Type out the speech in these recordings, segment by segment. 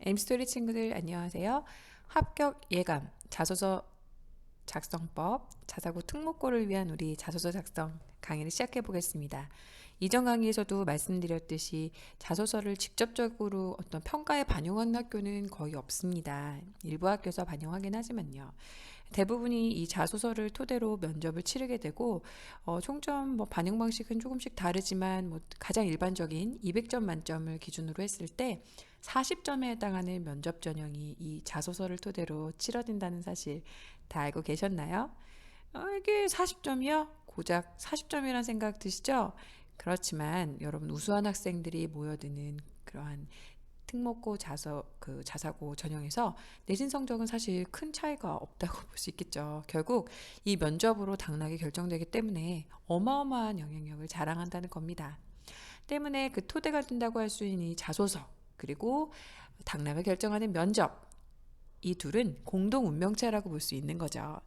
M스토리 친구들 안녕하세요. 합격 예감, 자소서 작성법, 자사고 특목고를 위한 우리 자소서 작성 강의를 시작해 보겠습니다. 이전 강의에서도 말씀드렸듯이 자소서를 직접적으로 어떤 평가에 반영하는 학교는 거의 없습니다. 일부 학교에서 반영하긴 하지만요. 대부분이 이 자소서를 토대로 면접을 치르게 되고 총점 반영 방식은 조금씩 다르지만 가장 일반적인 200점 만점을 기준으로 했을 때 40점에 해당하는 면접 전형이 이 자소서를 토대로 치러진다는 사실 다 알고 계셨나요? 이게 40점이요? 고작 40점이란 생각 드시죠? 그렇지만 여러분 우수한 학생들이 모여드는 그러한 특목고 자사고 전형에서 내신 성적은 사실 큰 차이가 없다고 볼 수 있겠죠. 결국 이 면접으로 당락이 결정되기 때문에 어마어마한 영향력을 자랑한다는 겁니다. 때문에 그 토대가 된다고 할 수 있는 이 자소서 그리고 당락을 결정하는 면접, 이 둘은 공동 운명체라고 볼 수 있는 거죠.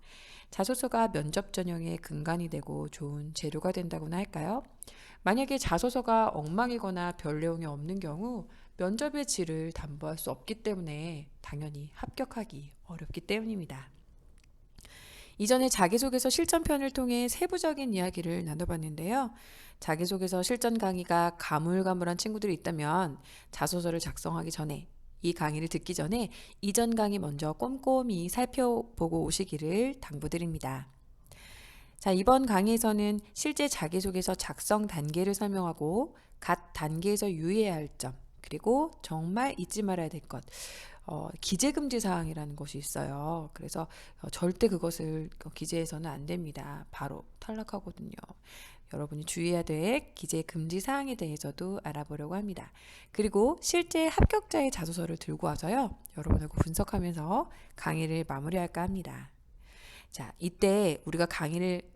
자소서가 면접 전형의 근간이 되고 좋은 재료가 된다고나 할까요? 만약에 자소서가 엉망이거나 별 내용이 없는 경우 면접의 질을 담보할 수 없기 때문에 당연히 합격하기 어렵기 때문입니다. 이전에 자기소개서 실전편을 통해 세부적인 이야기를 나눠봤는데요. 자기소개서 실전 강의가 가물가물한 친구들이 있다면 자소서를 작성하기 전에 이 강의를 듣기 전에 이전 강의 먼저 꼼꼼히 살펴보고 오시기를 당부드립니다. 자, 이번 강의에서는 실제 자기소개서 작성 단계를 설명하고 각 단계에서 유의해야 할 점, 그리고 정말 잊지 말아야 될 것, 기재금지 사항이라는 것이 있어요. 그래서 절대 그것을 기재해서는 안 됩니다. 바로 탈락하거든요. 여러분이 주의해야 될 기재금지 사항에 대해서도 알아보려고 합니다. 그리고 실제 합격자의 자소서를 들고 와서요. 여러분하고 분석하면서 강의를 마무리할까 합니다. 자, 이때 우리가 강의를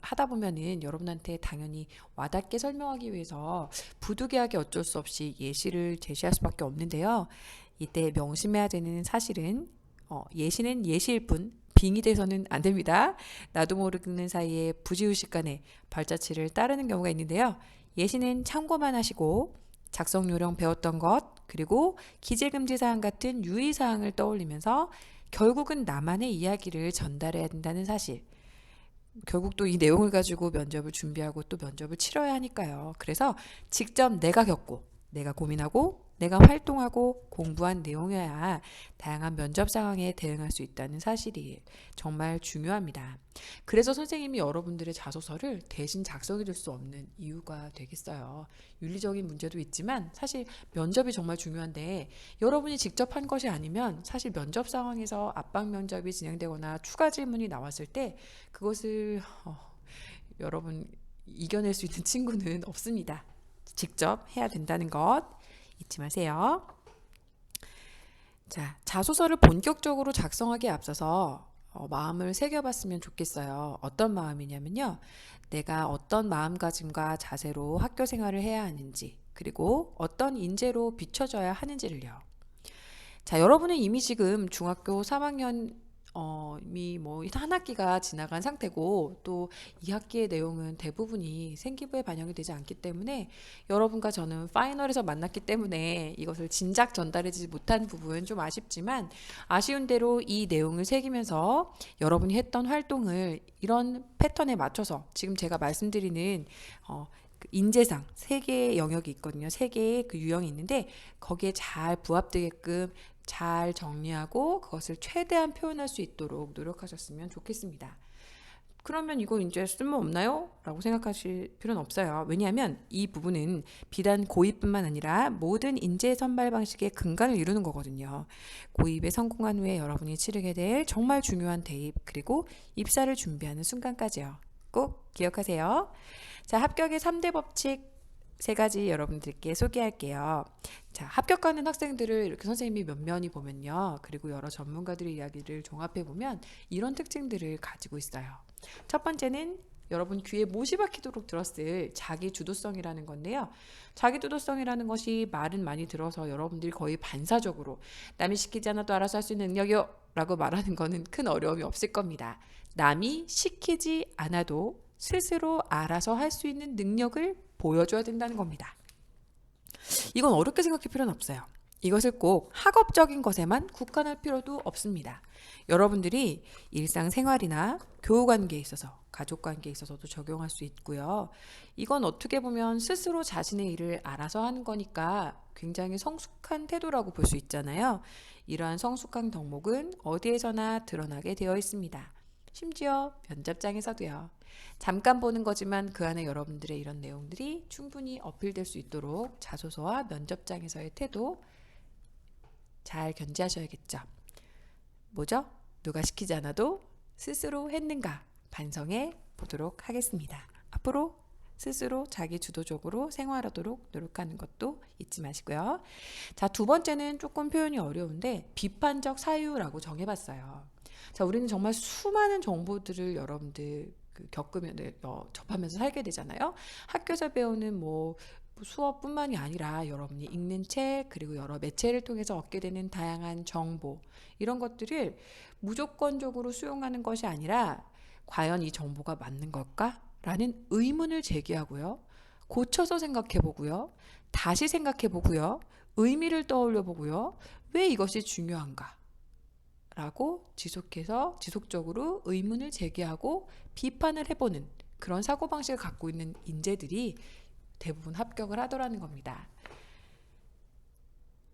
하다 보면은 여러분한테 당연히 와닿게 설명하기 위해서 부득이하게 어쩔 수 없이 예시를 제시할 수밖에 없는데요. 이때 명심해야 되는 사실은 예시는 예시일 뿐 빙의 돼서는 안 됩니다. 나도 모르는 사이에 부지의식간에 발자취를 따르는 경우가 있는데요. 예시는 참고만 하시고 작성 요령 배웠던 것 그리고 기재금지 사항 같은 유의 사항을 떠올리면서 결국은 나만의 이야기를 전달해야 된다는 사실. 결국 또 이 내용을 가지고 면접을 준비하고 또 면접을 치러야 하니까요. 그래서 직접 내가 겪고, 내가 고민하고, 내가 활동하고 공부한 내용이어야 다양한 면접 상황에 대응할 수 있다는 사실이 정말 중요합니다. 그래서 선생님이 여러분들의 자소서를 대신 작성해 줄 수 없는 이유가 되겠어요. 윤리적인 문제도 있지만 사실 면접이 정말 중요한데 여러분이 직접 한 것이 아니면 사실 면접 상황에서 압박 면접이 진행되거나 추가 질문이 나왔을 때 그것을 여러분 이겨낼 수 있는 친구는 없습니다. 직접 해야 된다는 것 잊지 마세요. 자, 자소서를 본격적으로 작성하기에 앞서서 마음을 새겨봤으면 좋겠어요. 어떤 마음이냐면요. 내가 어떤 마음가짐과 자세로 학교 생활을 해야 하는지, 그리고 어떤 인재로 비춰져야 하는지를요. 자, 여러분은 이미 지금 중학교 3학년 이미 한 학기가 지나간 상태고 또 2학기의 내용은 대부분이 생기부에 반영이 되지 않기 때문에 여러분과 저는 파이널에서 만났기 때문에 이것을 진작 전달하지 못한 부분 좀 아쉽지만 아쉬운 대로 이 내용을 새기면서 여러분이 했던 활동을 이런 패턴에 맞춰서 지금 제가 말씀드리는 그 인재상 세 개의 영역이 있거든요. 세 개의 그 유형이 있는데 거기에 잘 부합되게끔 잘 정리하고 그것을 최대한 표현할 수 있도록 노력하셨으면 좋겠습니다. 그러면 이거 이제 쓸모없나요? 라고 생각하실 필요는 없어요. 왜냐하면 이 부분은 비단 고입뿐만 아니라 모든 인재 선발 방식의 근간을 이루는 거거든요. 고입에 성공한 후에 여러분이 치르게 될 정말 중요한 대입 그리고 입사를 준비하는 순간까지요. 꼭 기억하세요. 자, 합격의 3대 법칙 세 가지 여러분들께 소개할게요. 자, 합격하는 학생들을 이렇게 선생님이 면면히 보면요. 그리고 여러 전문가들의 이야기를 종합해 보면 이런 특징들을 가지고 있어요. 첫 번째는 여러분 귀에 못이 박히도록 들었을 자기 주도성이라는 건데요. 자기 주도성이라는 것이 말은 많이 들어서 여러분들이 거의 반사적으로 남이 시키지 않아도 알아서 할 수 있는 능력이요 라고 말하는 거는 큰 어려움이 없을 겁니다. 남이 시키지 않아도 스스로 알아서 할 수 있는 능력을 보여줘야 된다는 겁니다. 이건 어렵게 생각할 필요는 없어요. 이것을 꼭 학업적인 것에만 국한할 필요도 없습니다. 여러분들이 일상생활이나 교우관계에 있어서, 가족관계에 있어서도 적용할 수 있고요. 이건 어떻게 보면 스스로 자신의 일을 알아서 하는 거니까 굉장히 성숙한 태도라고 볼 수 있잖아요. 이러한 성숙한 덕목은 어디에서나 드러나게 되어 있습니다. 심지어 면접장에서도요. 잠깐 보는 거지만 그 안에 여러분들의 이런 내용들이 충분히 어필될 수 있도록 자소서와 면접장에서의 태도 잘 견지하셔야겠죠. 뭐죠? 누가 시키지 않아도 스스로 했는가 반성해 보도록 하겠습니다. 앞으로 스스로 자기 주도적으로 생활하도록 노력하는 것도 잊지 마시고요. 자, 두 번째는 조금 표현이 어려운데 비판적 사유라고 정해봤어요. 자, 우리는 정말 수많은 정보들을 여러분들 겪으면 접하면서 살게 되잖아요. 학교에서 배우는 수업뿐만이 아니라 여러분이 읽는 책 그리고 여러 매체를 통해서 얻게 되는 다양한 정보 이런 것들을 무조건적으로 수용하는 것이 아니라 과연 이 정보가 맞는 걸까? 라는 의문을 제기하고요. 고쳐서 생각해 보고요. 다시 생각해 보고요. 의미를 떠올려 보고요. 왜 이것이 중요한가? 라고 지속적으로 의문을 제기하고 비판을 해보는 그런 사고방식을 갖고 있는 인재들이 대부분 합격을 하더라는 겁니다.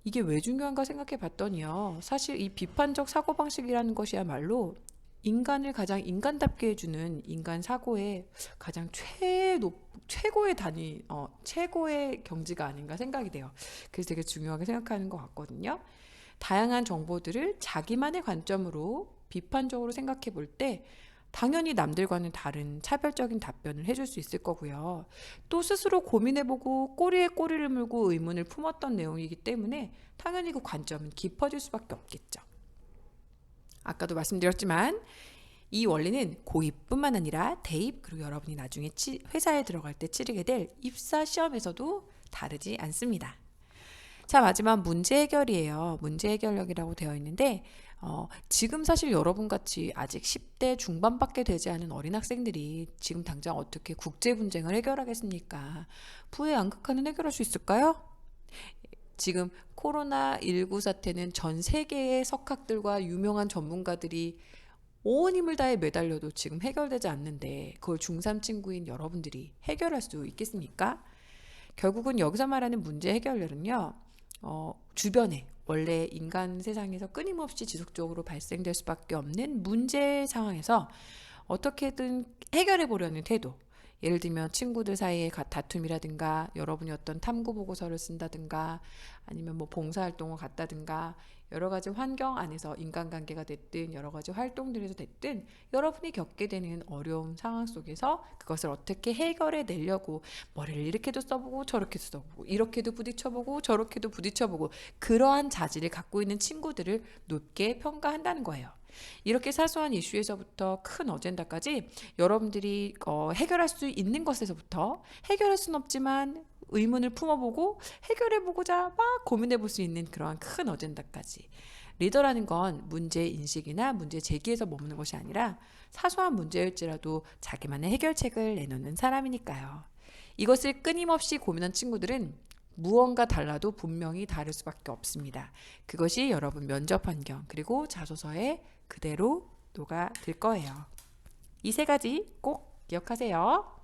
이게 왜 중요한가 생각해 봤더니요. 사실 이 비판적 사고방식이라는 것이야말로 인간을 가장 인간답게 해주는 인간 사고의 가장 최고의 최고의 경지가 아닌가 생각이 돼요. 그래서 되게 중요하게 생각하는 것 같거든요. 다양한 정보들을 자기만의 관점으로 비판적으로 생각해 볼 때 당연히 남들과는 다른 차별적인 답변을 해줄 수 있을 거고요. 또 스스로 고민해보고 꼬리에 꼬리를 물고 의문을 품었던 내용이기 때문에 당연히 그 관점은 깊어질 수밖에 없겠죠. 아까도 말씀드렸지만 이 원리는 고입뿐만 아니라 대입 그리고 여러분이 나중에 회사에 들어갈 때 치르게 될 입사 시험에서도 다르지 않습니다. 자, 마지막 문제 해결이에요. 문제 해결력이라고 되어 있는데 지금 사실 여러분같이 아직 10대 중반밖에 되지 않은 어린 학생들이 지금 당장 어떻게 국제 분쟁을 해결하겠습니까? 부의 양극화는 해결할 수 있을까요? 지금 코로나19 사태는 전 세계의 석학들과 유명한 전문가들이 온 힘을 다해 매달려도 지금 해결되지 않는데 그걸 중3 친구인 여러분들이 해결할 수 있겠습니까? 결국은 여기서 말하는 문제 해결력은요. 주변에 원래 인간 세상에서 끊임없이 지속적으로 발생될 수밖에 없는 문제 상황에서 어떻게든 해결해 보려는 태도. 예를 들면 친구들 사이의 다툼이라든가 여러분이 어떤 탐구 보고서를 쓴다든가 아니면 봉사활동을 갔다든가 여러 가지 환경 안에서 인간관계가 됐든 여러 가지 활동들에서 됐든 여러분이 겪게 되는 어려운 상황 속에서 그것을 어떻게 해결해 내려고 머리를 이렇게도 써보고 저렇게도 써보고 이렇게도 부딪혀보고 저렇게도 부딪혀보고 그러한 자질을 갖고 있는 친구들을 높게 평가한다는 거예요. 이렇게 사소한 이슈에서부터 큰 어젠다까지 여러분들이 해결할 수 있는 것에서부터 해결할 수는 없지만 의문을 품어보고 해결해보고자 막 고민해볼 수 있는 그러한 큰 어젠다까지 리더라는 건 문제 인식이나 문제 제기에서 머무는 것이 아니라 사소한 문제일지라도 자기만의 해결책을 내놓는 사람이니까요. 이것을 끊임없이 고민한 친구들은 무언가 달라도 분명히 다를 수밖에 없습니다. 그것이 여러분 면접 환경 그리고 자소서에 그대로 녹아들 거예요. 이 세 가지 꼭 기억하세요.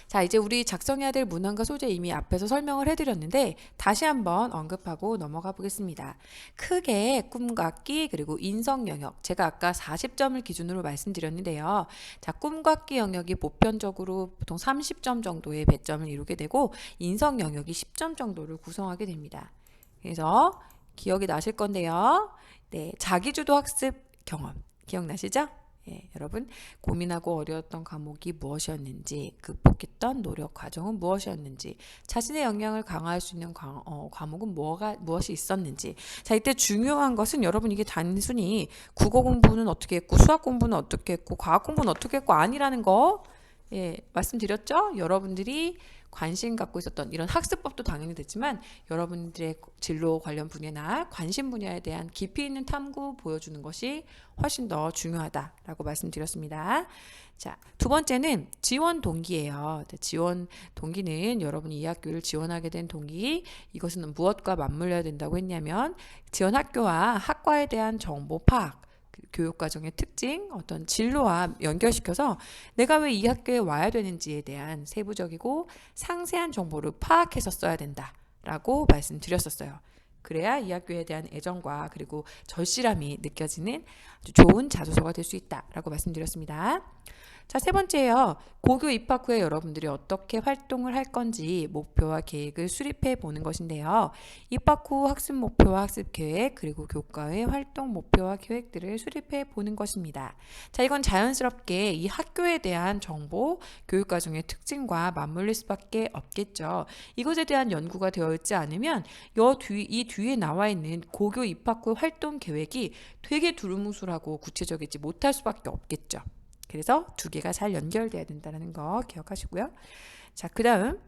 자, 이제 우리 작성해야 될 문항과 소재 이미 앞에서 설명을 해드렸는데 다시 한번 언급하고 넘어가 보겠습니다. 크게 꿈과 끼 그리고 인성 영역 제가 아까 40점을 기준으로 말씀드렸는데요. 자, 꿈과 끼 영역이 보편적으로 보통 30점 정도의 배점을 이루게 되고 인성 영역이 10점 정도를 구성하게 됩니다. 그래서 기억이 나실 건데요. 네, 자기주도 학습 경험 기억나시죠? 예, 여러분 고민하고 어려웠던 과목이 무엇이었는지 극복했던 노력 과정은 무엇이었는지 자신의 역량을 강화할 수 있는 과목은 무엇이 있었는지 자 이때 중요한 것은 여러분 이게 단순히 국어 공부는 어떻게 했고 수학 공부는 어떻게 했고 과학 공부는 어떻게 했고 아니라는 거 예, 말씀드렸죠? 여러분들이 관심 갖고 있었던 이런 학습법도 당연히 됐지만 여러분들의 진로 관련 분야나 관심 분야에 대한 깊이 있는 탐구 보여주는 것이 훨씬 더 중요하다라고 말씀드렸습니다. 자, 두 번째는 지원 동기예요. 지원 동기는 여러분이 이 학교를 지원하게 된 동기, 이것은 무엇과 맞물려야 된다고 했냐면 지원 학교와 학과에 대한 정보 파악, 교육과정의 특징, 어떤 진로와 연결시켜서 내가 왜 이 학교에 와야 되는지에 대한 세부적이고 상세한 정보를 파악해서 써야 된다라고 말씀드렸었어요. 그래야 이 학교에 대한 애정과 그리고 절실함이 느껴지는 아주 좋은 자소서가 될 수 있다라고 말씀드렸습니다. 자, 세 번째요. 고교 입학 후에 여러분들이 어떻게 활동을 할 건지 목표와 계획을 수립해 보는 것인데요. 입학 후 학습 목표와 학습 계획 그리고 교과의 활동 목표와 계획들을 수립해 보는 것입니다. 자, 이건 자연스럽게 이 학교에 대한 정보, 교육과정의 특징과 맞물릴 수밖에 없겠죠. 이것에 대한 연구가 되어 있지 않으면 이 뒤에 나와 있는 고교 입학 후 활동 계획이 되게 두루뭉술하고 구체적이지 못할 수밖에 없겠죠. 그래서 두 개가 잘 연결돼야 된다는 거 기억하시고요. 자, 그 다음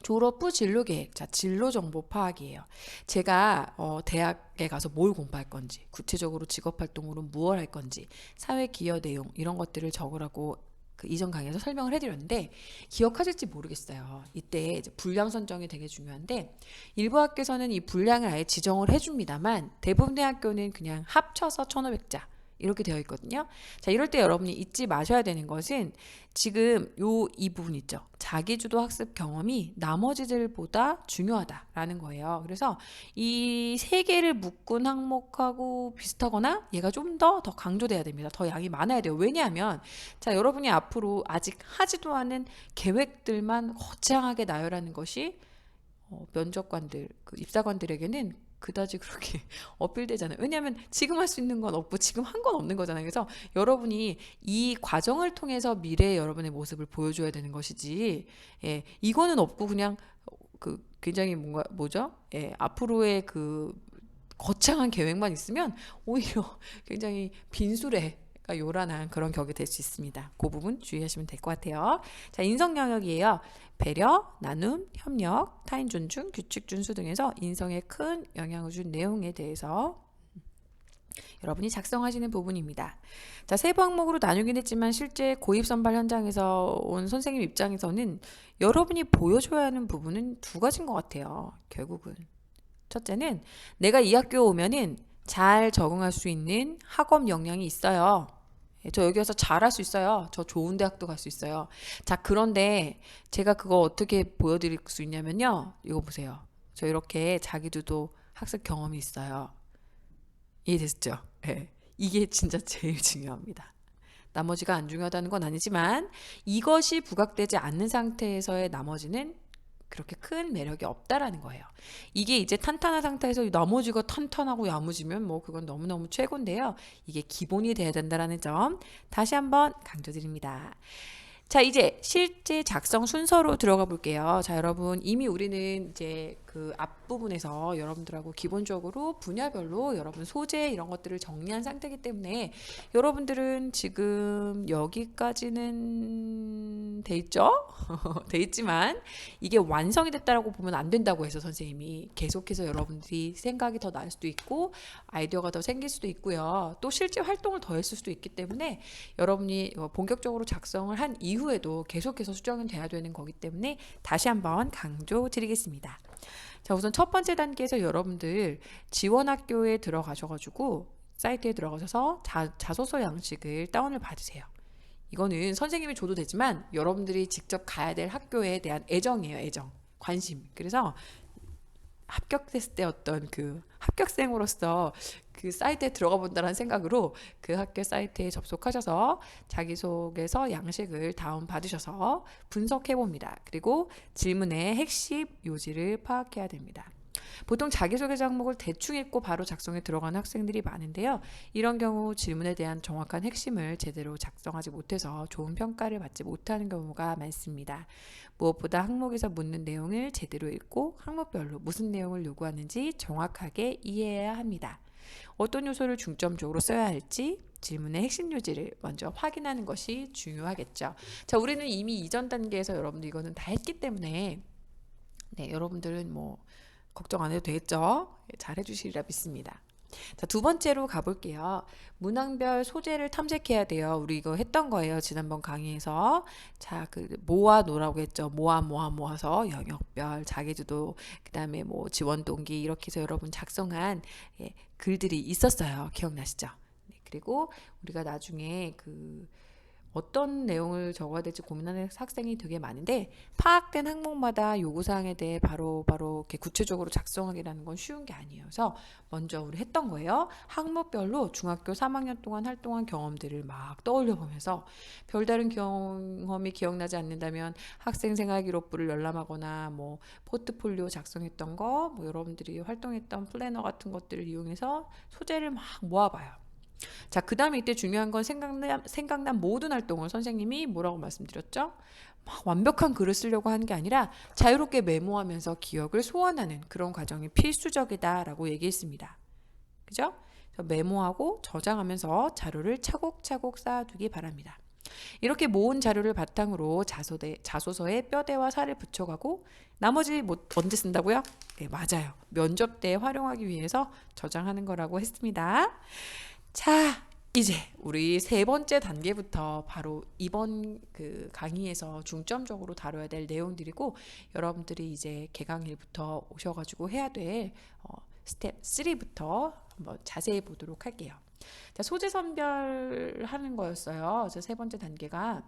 졸업 후 진로 계획. 자, 진로 정보 파악이에요. 제가 대학에 가서 뭘 공부할 건지, 구체적으로 직업 활동으로 무엇 할 건지, 사회 기여 내용 이런 것들을 적으라고 그 이전 강의에서 설명을 해드렸는데 기억하실지 모르겠어요. 이때 이제 분량 선정이 되게 중요한데 일부 학교에서는 이 분량을 아예 지정을 해줍니다만 대부분의 학교는 그냥 합쳐서 1,500자 이렇게 되어 있거든요. 자, 이럴 때 여러분이 잊지 마셔야 되는 것은 지금 이 부분 있죠. 자기주도 학습 경험이 나머지들보다 중요하다라는 거예요. 그래서 이 세 개를 묶은 항목하고 비슷하거나 얘가 좀 더 강조돼야 됩니다. 더 양이 많아야 돼요. 왜냐하면 자, 여러분이 앞으로 아직 하지도 않은 계획들만 거창하게 나열하는 것이 면접관들, 그 입사관들에게는 그다지 그렇게 어필되잖아요. 왜냐하면 지금 할 수 있는 건 없고 지금 한 건 없는 거잖아요. 그래서 여러분이 이 과정을 통해서 미래의 여러분의 모습을 보여줘야 되는 것이지, 예, 이거는 없고 그냥 그 굉장히 뭐죠? 예, 앞으로의 그 거창한 계획만 있으면 오히려 굉장히 빈술에 요란한 그런 격이 될 수 있습니다. 그 부분 주의하시면 될 것 같아요. 자, 인성 영역이에요. 배려, 나눔, 협력, 타인 존중, 규칙 준수 등에서 인성에 큰 영향을 준 내용에 대해서 여러분이 작성하시는 부분입니다. 자, 세부 항목으로 나누긴 했지만 실제 고입 선발 현장에서 온 선생님 입장에서는 여러분이 보여줘야 하는 부분은 두 가지인 것 같아요. 결국은 첫째는 내가 이 학교에 오면은 잘 적응할 수 있는 학업 역량이 있어요. 저 여기 와서 잘할 수 있어요. 저 좋은 대학도 갈 수 있어요. 자, 그런데 제가 그거 어떻게 보여드릴 수 있냐면요. 이거 보세요. 저 이렇게 자기주도 학습 경험이 있어요. 이해됐죠? 네. 이게 진짜 제일 중요합니다. 나머지가 안 중요하다는 건 아니지만 이것이 부각되지 않는 상태에서의 나머지는 그렇게 큰 매력이 없다라는 거예요. 이게 이제 탄탄한 상태에서 나머지가 탄탄하고 야무지면 뭐 그건 너무너무 최고인데요. 이게 기본이 돼야 된다라는 점 다시 한번 강조드립니다. 자, 이제 실제 작성 순서로 들어가 볼게요. 자, 여러분 이미 우리는 이제 그 앞부분에서 여러분들하고 기본적으로 분야별로 여러분 소재 이런 것들을 정리한 상태이기 때문에 여러분들은 지금 여기까지는 돼 있죠? 돼 있지만 이게 완성이 됐다라고 보면 안 된다고 해서 선생님이 계속해서 여러분들이 생각이 더 날 수도 있고 아이디어가 더 생길 수도 있고요. 또 실제 활동을 더 했을 수도 있기 때문에 여러분이 본격적으로 작성을 한 이후에도 계속해서 수정은 돼야 되는 거기 때문에 다시 한번 강조 드리겠습니다. 자, 우선 첫 번째 단계에서 여러분들 지원학교에 들어가셔가지고 사이트에 들어가셔서 자소서 양식을 다운을 받으세요. 이거는 선생님이 줘도 되지만 여러분들이 직접 가야 될 학교에 대한 애정이에요. 애정, 관심. 그래서 합격했을 때 어떤 그 합격생으로서 그 사이트에 들어가 본다는 생각으로 그 학교 사이트에 접속하셔서 자기소개서 양식을 다운받으셔서 분석해 봅니다. 그리고 질문의 핵심 요지를 파악해야 됩니다. 보통 자기소개서 항목을 대충 읽고 바로 작성에 들어가는 학생들이 많은데요. 이런 경우 질문에 대한 정확한 핵심을 제대로 작성하지 못해서 좋은 평가를 받지 못하는 경우가 많습니다. 무엇보다 항목에서 묻는 내용을 제대로 읽고 항목별로 무슨 내용을 요구하는지 정확하게 이해해야 합니다. 어떤 요소를 중점적으로 써야 할지 질문의 핵심 요지를 먼저 확인하는 것이 중요하겠죠. 자, 우리는 이미 이전 단계에서 여러분들 이거는 다 했기 때문에 네, 여러분들은 뭐 걱정 안 해도 되겠죠? 잘 해주시리라 믿습니다. 자, 두 번째로 가볼게요. 문항별 소재를 탐색해야 돼요. 우리 이거 했던 거예요. 지난번 강의에서. 자, 그 모아 놓으라고 했죠. 모아서 영역별, 자기주도, 그다음에 뭐 지원 동기 이렇게 해서 여러분 작성한 글들이 있었어요. 기억나시죠? 네, 그리고 우리가 나중에 그 어떤 내용을 적어야 될지 고민하는 학생이 되게 많은데 파악된 항목마다 요구사항에 대해 바로 이렇게 구체적으로 작성하기라는 건 쉬운 게 아니에요. 그래서 먼저 우리 했던 거예요. 항목별로 중학교 3학년 동안 활동한 경험들을 막 떠올려 보면서 별다른 경험이 기억나지 않는다면 학생 생활 기록부를 열람하거나 뭐 포트폴리오 작성했던 거, 뭐 여러분들이 활동했던 플래너 같은 것들을 이용해서 소재를 막 모아봐요. 자, 그 다음에 이때 중요한 건 생각난 모든 활동을 선생님이 뭐라고 말씀드렸죠? 막 완벽한 글을 쓰려고 하는 게 아니라 자유롭게 메모하면서 기억을 소환하는 그런 과정이 필수적이다라고 얘기했습니다. 그죠? 메모하고 저장하면서 자료를 차곡차곡 쌓아두기 바랍니다. 이렇게 모은 자료를 바탕으로 자소서에 뼈대와 살을 붙여가고 나머지 언제 쓴다고요? 네, 맞아요. 면접 때 활용하기 위해서 저장하는 거라고 했습니다. 자, 이제 우리 세 번째 단계부터 바로 이번 그 강의에서 중점적으로 다뤄야 될 내용들이고 여러분들이 이제 개강일부터 오셔가지고 해야 될 스텝 3부터 한번 자세히 보도록 할게요. 자, 소재 선별하는 거였어요. 그래서 세 번째 단계가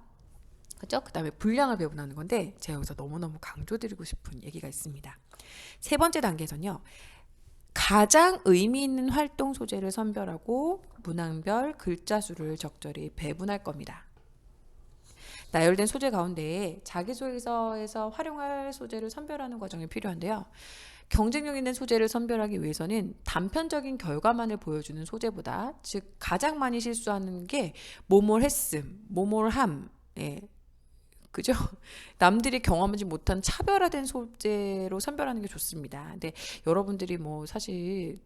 그죠? 그 다음에 분량을 배분하는 건데 제가 여기서 너무너무 강조드리고 싶은 얘기가 있습니다. 세 번째 단계에서는요. 가장 의미 있는 활동 소재를 선별하고 문항별 글자 수를 적절히 배분할 겁니다. 나열된 소재 가운데 자기소개서에서 활용할 소재를 선별하는 과정이 필요한데요. 경쟁력 있는 소재를 선별하기 위해서는 단편적인 결과만을 보여주는 소재보다 즉 가장 많이 실수하는 게 뭐뭘 했음, 뭐뭘 함, 그죠? 남들이 경험하지 못한 차별화된 소재로 선별하는 게 좋습니다. 근데 여러분들이 뭐 사실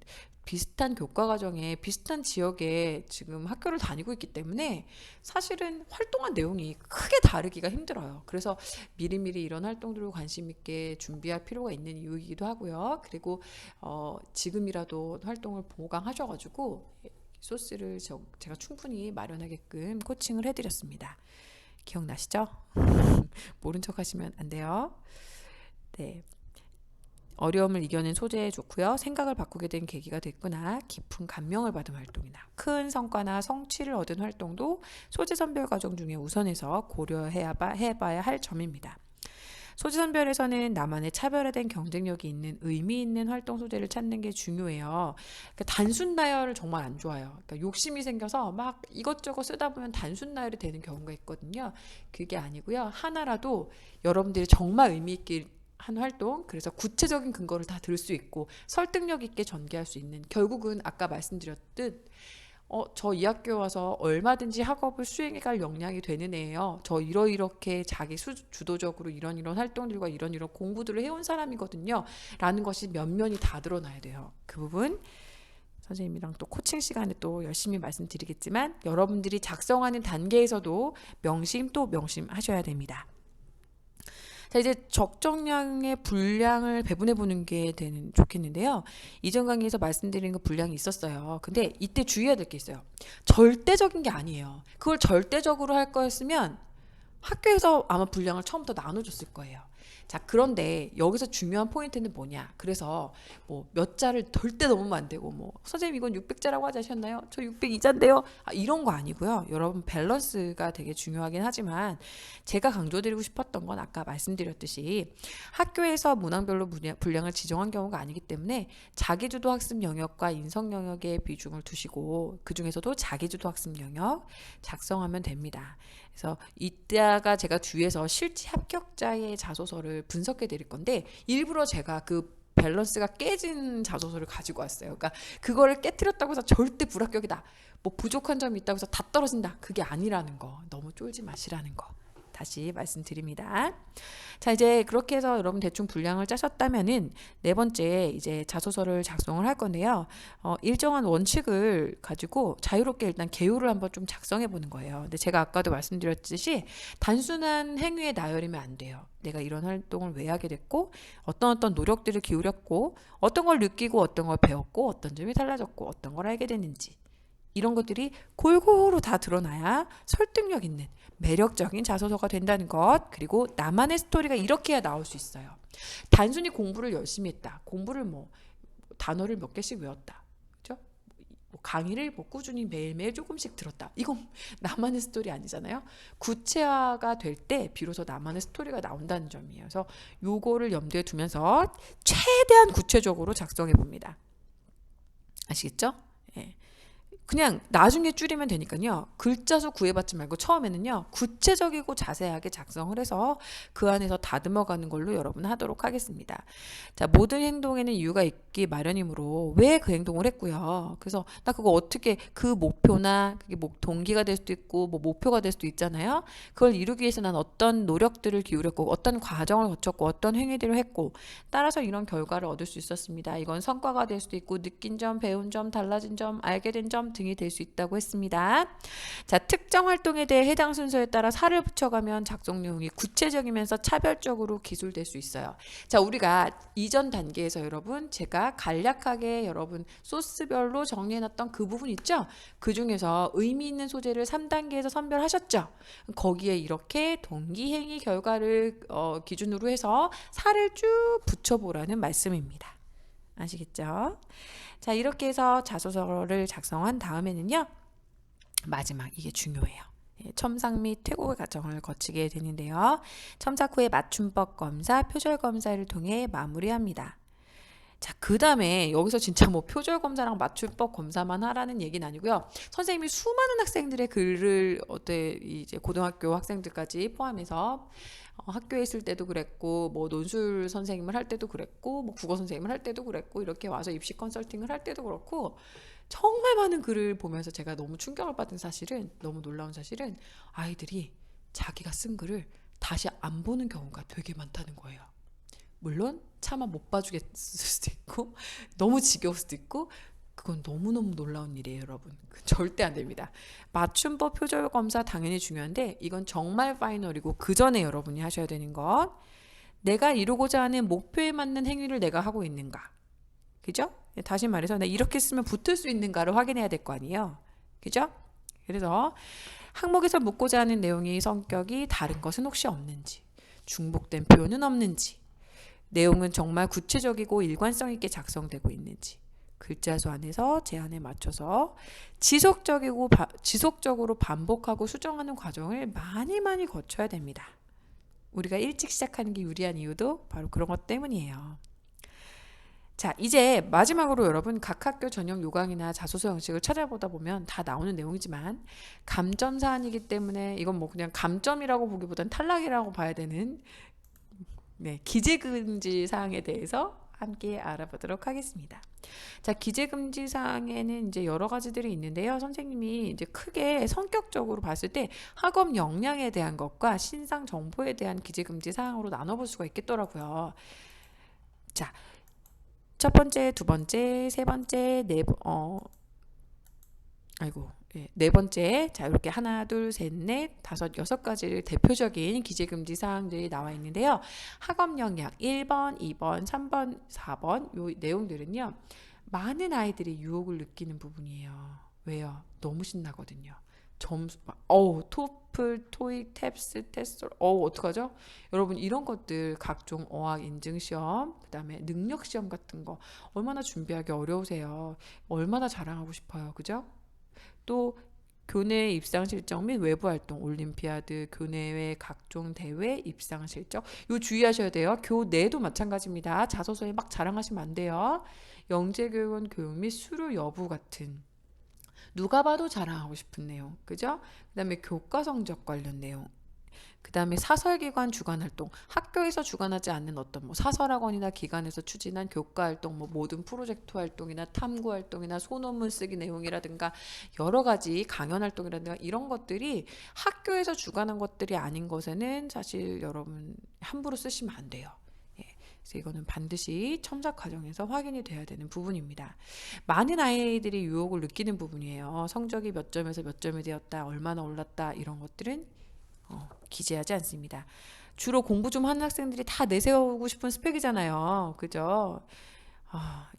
비슷한 교과 과정에 비슷한 지역에 지금 학교를 다니고 있기 때문에 사실은 활동한 내용이 크게 다르기가 힘들어요. 그래서 미리미리 이런 활동들을 관심 있게 준비할 필요가 있는 이유이기도 하고요. 그리고 지금이라도 활동을 보강하셔가지고 소스를 제가 충분히 마련하게끔 코칭을 해드렸습니다. 기억나시죠? 모른 척 하시면 안 돼요. 네. 어려움을 이겨낸 소재에 좋고요. 생각을 바꾸게 된 계기가 됐거나 깊은 감명을 받은 활동이나 큰 성과나 성취를 얻은 활동도 소재 선별 과정 중에 우선해서 고려해봐야 할 점입니다. 소재 선별에서는 나만의 차별화된 경쟁력이 있는 의미 있는 활동 소재를 찾는 게 중요해요. 그러니까 단순 나열을 정말 안 좋아해요. 그러니까 욕심이 생겨서 막 이것저것 쓰다 보면 단순 나열이 되는 경우가 있거든요. 그게 아니고요. 하나라도 여러분들이 정말 의미 있게 한 활동, 그래서 구체적인 근거를 다 들 수 있고 설득력 있게 전개할 수 있는, 결국은 아까 말씀드렸듯 저 이 학교에 와서 얼마든지 학업을 수행해갈 역량이 되는 애예요. 저 이렇게 자기 주도적으로 이런 활동들과 이런 공부들을 해온 사람이거든요. 라는 것이 면면이 다 드러나야 돼요. 그 부분 선생님이랑 또 코칭 시간에 또 열심히 말씀드리겠지만 여러분들이 작성하는 단계에서도 명심하셔야 됩니다. 자, 이제 적정량의 분량을 배분해 보는 게 좋겠는데요. 이전 강의에서 말씀드린 그 분량이 있었어요. 근데 이때 주의해야 될 게 있어요. 절대적인 게 아니에요. 그걸 절대적으로 할 거였으면 학교에서 아마 분량을 처음부터 나눠줬을 거예요. 자, 그런데 여기서 중요한 포인트는 뭐냐? 그래서 뭐 몇 자를 절대 넘으면 안 되고, 뭐 선생님 이건 600자라고 하지 않으셨나요? 저 602자인데요. 이런 거 아니고요. 여러분 밸런스가 되게 중요하긴 하지만 제가 강조드리고 싶었던 건 아까 말씀드렸듯이 학교에서 문항별로 분량을 지정한 경우가 아니기 때문에 자기주도 학습 영역과 인성 영역의 비중을 두시고 그 중에서도 자기주도 학습 영역 작성하면 됩니다. 그래서 이따가 제가 뒤에서 실제 합격자의 자소서를 분석해 드릴 건데 일부러 제가 그 밸런스가 깨진 자소서를 가지고 왔어요. 그러니까 그거를 깨트렸다고 해서 절대 불합격이다. 뭐 부족한 점이 있다고 해서 다 떨어진다. 그게 아니라는 거. 너무 쫄지 마시라는 거. 다시 말씀드립니다. 자, 이제 그렇게 해서 여러분 대충 분량을 짜셨다면은 네 번째 이제 자소서를 작성을 할 건데요. 일정한 원칙을 가지고 자유롭게 일단 개요를 한번 좀 작성해 보는 거예요. 근데 제가 아까도 말씀드렸듯이 단순한 행위에 나열이면 안 돼요. 내가 이런 활동을 왜 하게 됐고, 어떤 노력들을 기울였고, 어떤 걸 느끼고, 어떤 걸 배웠고, 어떤 점이 달라졌고, 어떤 걸 알게 됐는지. 이런 것들이 골고루 다 드러나야 설득력 있는 매력적인 자소서가 된다는 것. 그리고 나만의 스토리가 이렇게 해야 나올 수 있어요. 단순히 공부를 열심히 했다. 공부를 단어를 몇 개씩 외웠다. 그죠? 강의를 꾸준히 매일매일 조금씩 들었다. 이건 나만의 스토리 아니잖아요. 구체화가 될 때 비로소 나만의 스토리가 나온다는 점이에요. 그래서 요거를 염두에 두면서 최대한 구체적으로 작성해 봅니다. 아시겠죠? 예. 그냥 나중에 줄이면 되니까요. 글자 수 구애받지 말고 처음에는요. 구체적이고 자세하게 작성을 해서 그 안에서 다듬어가는 걸로 여러분 하도록 하겠습니다. 자, 모든 행동에는 이유가 있기 마련이므로 왜 그 행동을 했고요. 그래서 나 그거 어떻게 그 목표나 그게 동기가 될 수도 있고 목표가 될 수도 있잖아요. 그걸 이루기 위해서 난 어떤 노력들을 기울였고 어떤 과정을 거쳤고 어떤 행위들을 했고 따라서 이런 결과를 얻을 수 있었습니다. 이건 성과가 될 수도 있고 느낀 점, 배운 점, 달라진 점, 알게 된 점 등이 될 수 있다고 했습니다. 자, 특정 활동에 대해 해당 순서에 따라 살을 붙여가면 작성 내용이 구체적이면서 차별적으로 기술될 수 있어요. 자, 우리가 이전 단계에서 여러분 제가 간략하게 여러분 소스별로 정리해놨던 그 부분 있죠? 그 중에서 의미 있는 소재를 3단계에서 선별하셨죠? 거기에 이렇게 동기, 행위, 결과를 기준으로 해서 살을 쭉 붙여보라는 말씀입니다. 아시겠죠? 자, 이렇게 해서 자소서를 작성한 다음에는요. 마지막 이게 중요해요. 첨삭 및 퇴고의 과정을 거치게 되는데요. 첨삭 후에 맞춤법 검사, 표절 검사를 통해 마무리합니다. 자, 그 다음에 여기서 진짜 표절 검사랑 맞춤법 검사만 하라는 얘기는 아니고요. 선생님이 수많은 학생들의 글을 이제 고등학교 학생들까지 포함해서 학교에 있을 때도 그랬고 논술 선생님을 할 때도 그랬고 국어 선생님을 할 때도 그랬고 이렇게 와서 입시 컨설팅을 할 때도 그렇고 정말 많은 글을 보면서 제가 너무 충격을 받은 사실은 너무 놀라운 사실은 아이들이 자기가 쓴 글을 다시 안 보는 경우가 되게 많다는 거예요. 물론 차마 못 봐주겠을 수도 있고 너무 지겨울 수도 있고 그건 너무너무 놀라운 일이에요, 여러분. 절대 안 됩니다. 맞춤법 표절 검사 당연히 중요한데 이건 정말 파이널이고 그 전에 여러분이 하셔야 되는 것. 내가 이루고자 하는 목표에 맞는 행위를 내가 하고 있는가. 그죠? 다시 말해서 내가 이렇게 쓰면 붙을 수 있는가를 확인해야 될 거 아니에요. 그죠? 그래서 항목에서 묻고자 하는 내용이 성격이 다른 것은 혹시 없는지, 중복된 표현은 없는지, 내용은 정말 구체적이고 일관성 있게 작성되고 있는지, 글자 수 안에서 제한에 맞춰서 지속적으로 반복하고 수정하는 과정을 많이 거쳐야 됩니다. 우리가 일찍 시작하는 게 유리한 이유도 바로 그런 것 때문이에요. 자, 이제 마지막으로 여러분 각 학교 전형 요강이나 자소서 형식을 찾아보다 보면 다 나오는 내용이지만 감점 사안이기 때문에 이건 그냥 감점이라고 보기보단 탈락이라고 봐야 되는 기재금지 사항에 대해서 함께 알아보도록 하겠습니다. 자, 기재금지 사항에는 이제 여러 가지들이 있는데요. 선생님이 이제 크게 성격적으로 봤을 때 학업 역량에 대한 것과 신상 정보에 대한 기재금지 사항으로 나눠볼 수가 있겠더라고요. 자, 첫 번째, 두 번째, 세 번째, 네 번째. 자, 이렇게 하나, 둘, 셋, 넷, 다섯, 여섯 가지 대표적인 기재금지 사항들이 나와 있는데요. 학업 역량 1번, 2번, 3번, 4번 요 내용들은요. 많은 아이들이 유혹을 느끼는 부분이에요. 왜요? 너무 신나거든요. 점수 토플, 토익, 탭스, 테스트, 어떡하죠? 여러분 이런 것들 각종 어학 인증 시험, 그다음에 능력 시험 같은 거 얼마나 준비하기 어려우세요. 얼마나 자랑하고 싶어요. 그죠? 또 교내 입상 실적 및 외부 활동, 올림피아드, 교내외 각종 대회 입상 실적. 요 주의하셔야 돼요. 교내도 마찬가지입니다. 자소서에 막 자랑하시면 안 돼요. 영재교육원 교육 및 수료 여부 같은 누가 봐도 자랑하고 싶은 내용, 그죠? 그다음에 교과 성적 관련 내용. 그 다음에 사설기관 주간활동, 학교에서 주관하지 않는 어떤 뭐 사설학원이나 기관에서 추진한 교과활동, 뭐 모든 프로젝트 활동이나 탐구활동이나 소논문 쓰기 내용이라든가 여러 가지 강연활동이라든가 이런 것들이 학교에서 주관한 것들이 아닌 것에는 사실 여러분 함부로 쓰시면 안 돼요. 그래서 이거는 반드시 첨삭 과정에서 확인이 돼야 되는 부분입니다. 많은 아이들이 유혹을 느끼는 부분이에요. 성적이 몇 점에서 몇 점이 되었다, 얼마나 올랐다 이런 것들은 기재하지 않습니다. 주로 공부 좀 하는 학생들이 다 내세우고 싶은 스펙이잖아요. 그죠?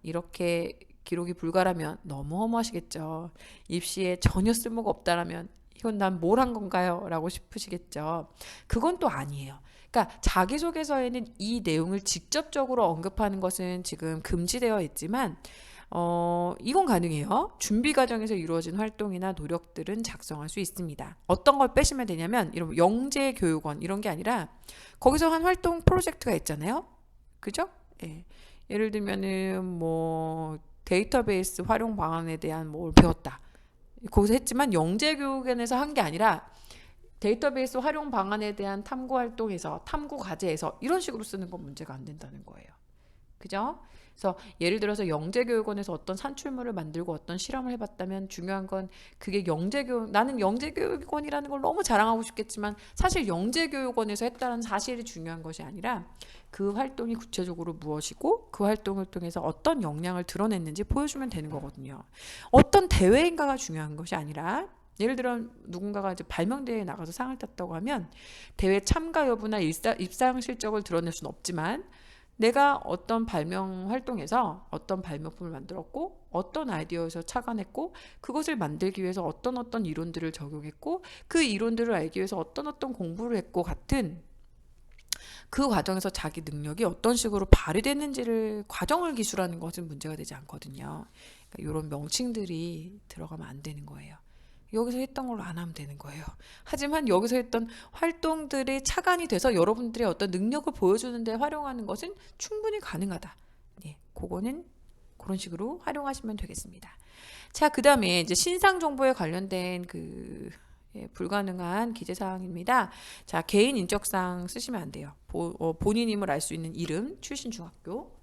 이렇게 기록이 불가라면 너무 허무하시겠죠. 입시에 전혀 쓸모가 없다라면 이건 난 뭘 한 건가요? 라고 싶으시겠죠. 그건 또 아니에요. 그러니까 자기소개서에는 이 내용을 직접적으로 언급하는 것은 지금 금지되어 있지만 이건 가능해요. 준비 과정에서 이루어진 활동이나 노력들은 작성할 수 있습니다. 어떤 걸 빼시면 되냐면 이런 영재교육원 이런 게 아니라 거기서 한 활동 프로젝트가 있잖아요. 그죠? 예. 예를 들면은 뭐 데이터베이스 활용 방안에 대한 뭘 배웠다. 거기서 했지만 영재교육원에서 한 게 아니라 데이터베이스 활용 방안에 대한 탐구 활동에서 탐구 과제에서 이런 식으로 쓰는 건 문제가 안 된다는 거예요. 그죠? 그래서 예를 들어서 영재교육원에서 어떤 산출물을 만들고 어떤 실험을 해봤다면 중요한 건 그게 나는 영재교육원이라는 걸 너무 자랑하고 싶겠지만 사실 영재교육원에서 했다는 사실이 중요한 것이 아니라 그 활동이 구체적으로 무엇이고 그 활동을 통해서 어떤 역량을 드러냈는지 보여주면 되는 거거든요. 어떤 대회인가가 중요한 것이 아니라 예를 들어 누군가가 이제 발명대회에 나가서 상을 탔다고 하면 대회 참가 여부나 입상 실적을 드러낼 수는 없지만 내가 어떤 발명 활동에서 어떤 발명품을 만들었고 어떤 아이디어에서 착안했고 그것을 만들기 위해서 어떤 이론들을 적용했고 그 이론들을 알기 위해서 어떤 공부를 했고 같은 그 과정에서 자기 능력이 어떤 식으로 발휘됐는지를 과정을 기술하는 것은 문제가 되지 않거든요. 그러니까 이런 명칭들이 들어가면 안 되는 거예요. 여기서 했던 걸로 안 하면 되는 거예요. 하지만 여기서 했던 활동들이 차관이 돼서 여러분들의 어떤 능력을 보여주는 데 활용하는 것은 충분히 가능하다. 예, 그거는 그런 식으로 활용하시면 되겠습니다. 자, 그 다음에 이제 신상 정보에 관련된 불가능한 기재사항입니다. 자, 개인 인적사항 쓰시면 안 돼요. 본인임을 알 수 있는 이름, 출신 중학교.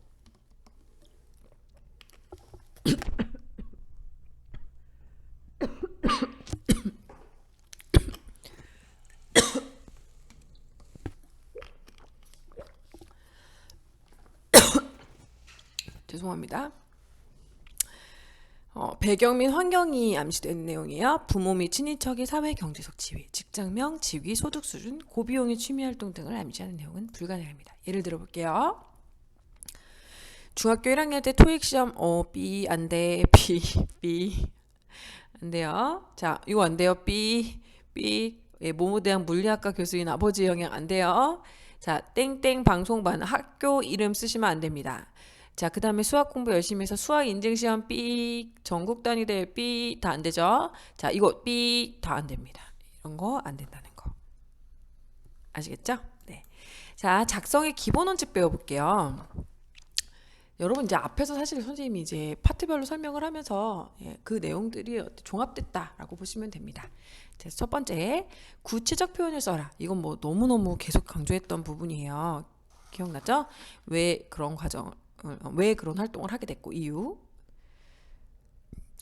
죄송합니다. 배경 및 환경이 암시되는 내용이에요. 부모 및 친인척의 사회 경제적 지위, 직장명, 직위, 소득 수준, 고비용의 취미 활동 등을 암시하는 내용은 불가능합니다. 예를 들어 볼게요. 중학교 1학년 때 토익 시험 B 안 돼. B 안 돼요. 자, 이거 안 돼요. B 모모대학 물리학과 교수인 아버지 영향 안 돼요. 자, 땡땡 방송반 학교 이름 쓰시면 안 됩니다. 자, 그 다음에 수학 공부 열심히 해서 수학 인증시험 B 전국 단위 대회 B 다 안 되죠. 자, 이거 B 다 안 됩니다. 이런 거 안 된다는 거 아시겠죠? 네. 자, 작성의 기본 원칙 배워볼게요. 여러분 이제 앞에서 사실 선생님이 이제 파트별로 설명을 하면서 그 내용들이 종합됐다라고 보시면 됩니다. 자, 첫 번째 구체적 표현을 써라. 이건 뭐 너무너무 계속 강조했던 부분이에요. 기억나죠? 왜 그런 활동을 하게 됐고 이유,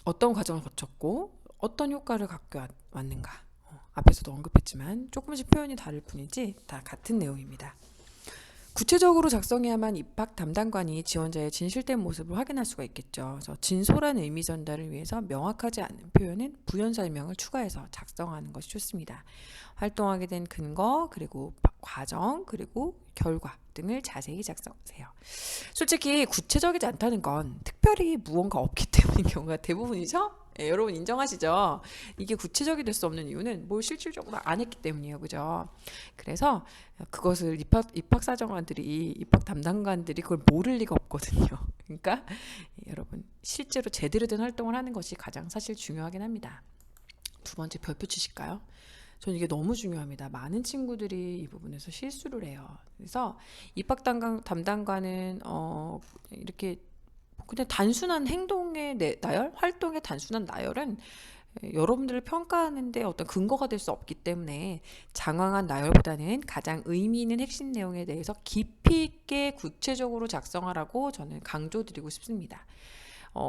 어떤 과정을 거쳤고 어떤 효과를 갖고 왔는가. 앞에서도 언급했지만 조금씩 표현이 다를 뿐이지 다 같은 내용입니다. 구체적으로 작성해야만 입학 담당관이 지원자의 진실된 모습을 확인할 수가 있겠죠. 그래서 진솔한 의미 전달을 위해서 명확하지 않은 표현은 부연 설명을 추가해서 작성하는 것이 좋습니다. 활동하게 된 근거, 그리고 과정, 그리고 결과 등을 자세히 작성하세요. 솔직히 구체적이지 않다는 건 특별히 무언가 없기 때문인 경우가 대부분이죠. 예, 여러분 인정하시죠? 이게 구체적이 될 수 없는 이유는 뭘 실질적으로 안 했기 때문이에요. 그죠? 그래서 그것을 입학사정관들이, 입학 담당관들이 그걸 모를 리가 없거든요. 그러니까 여러분 실제로 제대로 된 활동을 하는 것이 가장 사실 중요하긴 합니다. 두 번째 별표 치실까요? 저는 이게 너무 중요합니다. 많은 친구들이 이 부분에서 실수를 해요. 그래서 입학 담당관은 이렇게 그냥 단순한 행동의 나열, 활동의 단순한 나열은 여러분들을 평가하는데 어떤 근거가 될 수 없기 때문에 장황한 나열보다는 가장 의미 있는 핵심 내용에 대해서 깊이 있게 구체적으로 작성하라고 저는 강조드리고 싶습니다.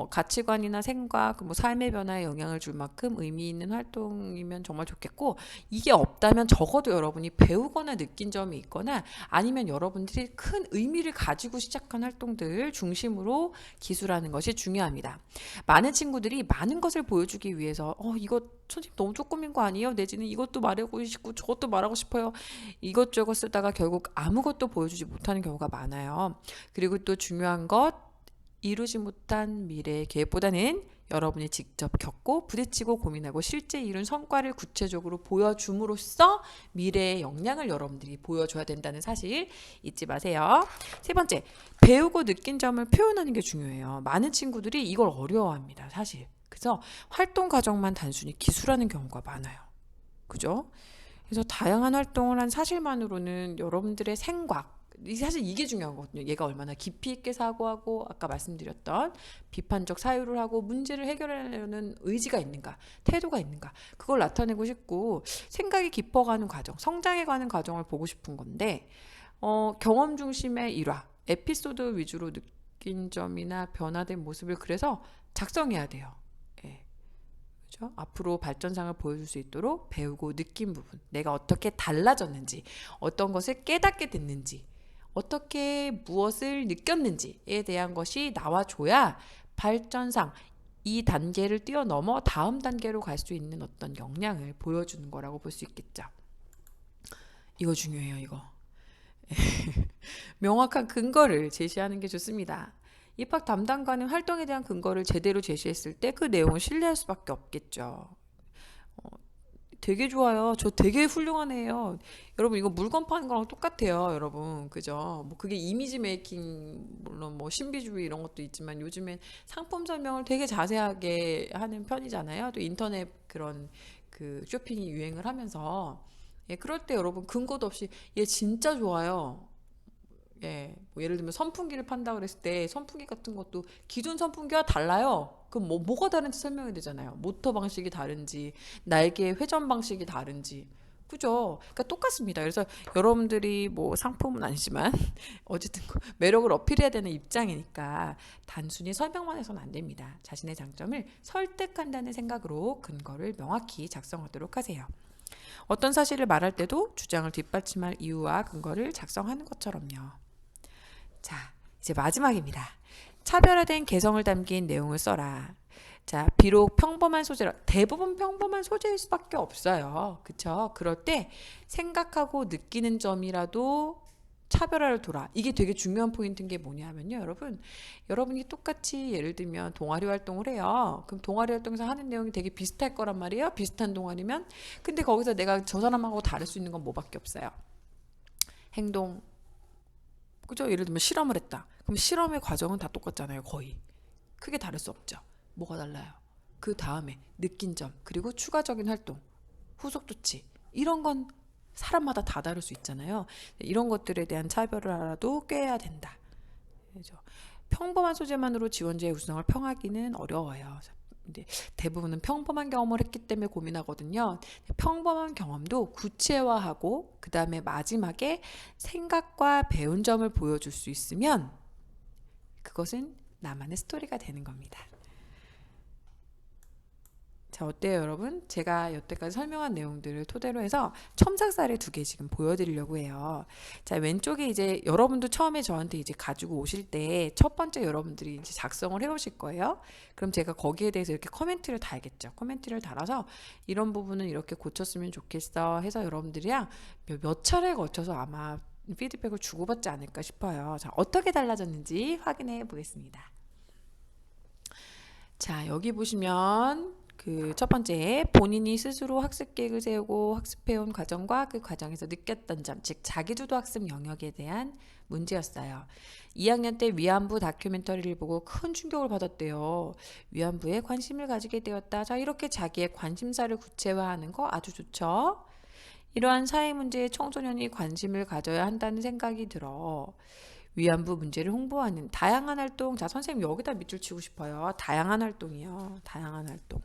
가치관이나 생각, 뭐 삶의 변화에 영향을 줄 만큼 의미 있는 활동이면 정말 좋겠고, 이게 없다면 적어도 여러분이 배우거나 느낀 점이 있거나 아니면 여러분들이 큰 의미를 가지고 시작한 활동들 중심으로 기술하는 것이 중요합니다. 많은 친구들이 많은 것을 보여주기 위해서 이거 선생님 너무 조금인 거 아니에요? 내지는 이것도 말하고 싶고 저것도 말하고 싶어요. 이것저것 쓰다가 결국 아무것도 보여주지 못하는 경우가 많아요. 그리고 또 중요한 것, 이루지 못한 미래의 계획보다는 여러분이 직접 겪고 부딪히고 고민하고 실제 이룬 성과를 구체적으로 보여줌으로써 미래의 역량을 여러분들이 보여줘야 된다는 사실 잊지 마세요. 세 번째, 배우고 느낀 점을 표현하는 게 중요해요. 많은 친구들이 이걸 어려워합니다, 사실. 그래서 활동 과정만 단순히 기술하는 경우가 많아요. 그죠? 그래서 다양한 활동을 한 사실만으로는 여러분들의 생각, 사실 이게 중요한 거거든요. 얘가 얼마나 깊이 있게 사고하고 아까 말씀드렸던 비판적 사유를 하고 문제를 해결하려는 의지가 있는가, 태도가 있는가, 그걸 나타내고 싶고 생각이 깊어가는 과정, 성장해가는 과정을 보고 싶은 건데 경험 중심의 일화, 에피소드 위주로 느낀 점이나 변화된 모습을 그래서 작성해야 돼요. 예. 그렇죠? 앞으로 발전상을 보여줄 수 있도록 배우고 느낀 부분, 내가 어떻게 달라졌는지, 어떤 것을 깨닫게 됐는지, 어떻게 무엇을 느꼈는지에 대한 것이 나와줘야 발전상 이 단계를 뛰어넘어 다음 단계로 갈 수 있는 어떤 역량을 보여주는 거라고 볼 수 있겠죠. 이거 중요해요, 이거. 명확한 근거를 제시하는 게 좋습니다. 입학 담당관은 활동에 대한 근거를 제대로 제시했을 때 그 내용을 신뢰할 수밖에 없겠죠. 되게 좋아요. 저 되게 훌륭한 애예요. 여러분 이거 물건 파는 거랑 똑같아요, 여러분. 그죠? 뭐 그게 이미지 메이킹 물론 뭐 신비주의 이런 것도 있지만 요즘엔 상품 설명을 되게 자세하게 하는 편이잖아요. 또 인터넷 그런 그 쇼핑이 유행을 하면서 예, 그럴 때 여러분 근거도 없이 얘 진짜 좋아요. 예, 뭐 예를 들면 선풍기를 판다 그랬을 때 선풍기 같은 것도 기존 선풍기와 달라요. 그럼 뭐가 다른지 설명해야 되잖아요. 모터 방식이 다른지, 날개 회전 방식이 다른지. 그죠? 그러니까 똑같습니다. 그래서 여러분들이 뭐 상품은 아니지만 어쨌든 매력을 어필해야 되는 입장이니까 단순히 설명만 해서는 안 됩니다. 자신의 장점을 설득한다는 생각으로 근거를 명확히 작성하도록 하세요. 어떤 사실을 말할 때도 주장을 뒷받침할 이유와 근거를 작성하는 것처럼요. 자, 이제 마지막입니다. 차별화된 개성을 담긴 내용을 써라. 자, 비록 평범한 소재라 대부분 평범한 소재일 수밖에 없어요. 그쵸? 그럴 때 생각하고 느끼는 점이라도 차별화를 둬라. 이게 되게 중요한 포인트인 게 뭐냐면요, 여러분. 여러분이 똑같이 예를 들면 동아리 활동을 해요. 그럼 동아리 활동에서 하는 내용이 되게 비슷할 거란 말이에요. 비슷한 동아리면. 근데 거기서 내가 저 사람하고 다를 수 있는 건 뭐밖에 없어요. 행동, 그죠? 예를 들면 실험을 했다. 그럼 실험의 과정은 다 똑같잖아요, 거의. 크게 다를 수 없죠. 뭐가 달라요? 그 다음에 느낀 점, 그리고 추가적인 활동, 후속 조치. 이런 건 사람마다 다 다를 수 있잖아요. 이런 것들에 대한 차별화라도 꾀해야 된다. 그죠? 평범한 소재만으로 지원자의 우수성을 평하기는 어려워요. 근데 대부분은 평범한 경험을 했기 때문에 고민하거든요. 평범한 경험도 구체화하고 그 다음에 마지막에 생각과 배운 점을 보여줄 수 있으면 그것은 나만의 스토리가 되는 겁니다. 자, 어때요, 여러분? 제가 여태까지 설명한 내용들을 토대로 해서 첨삭 사례 2개 지금 보여드리려고 해요. 자, 왼쪽에 이제 여러분도 처음에 저한테 이제 가지고 오실 때 첫 번째 여러분들이 이제 작성을 해 오실 거예요. 그럼 제가 거기에 대해서 이렇게 코멘트를 달겠죠. 코멘트를 달아서 이런 부분은 이렇게 고쳤으면 좋겠어 해서 여러분들이랑 몇 차례 거쳐서 아마 피드백을 주고받지 않을까 싶어요. 자, 어떻게 달라졌는지 확인해 보겠습니다. 자, 여기 보시면 그 첫 번째, 본인이 스스로 학습 계획을 세우고 학습해온 과정과 그 과정에서 느꼈던 점, 즉 자기주도 학습 영역에 대한 문제였어요. 2학년 때 위안부 다큐멘터리를 보고 큰 충격을 받았대요. 위안부에 관심을 가지게 되었다. 자, 이렇게 자기의 관심사를 구체화하는 거 아주 좋죠. 이러한 사회 문제에 청소년이 관심을 가져야 한다는 생각이 들어. 위안부 문제를 홍보하는 다양한 활동. 자, 선생님 여기다 밑줄 치고 싶어요. 다양한 활동이요. 다양한 활동.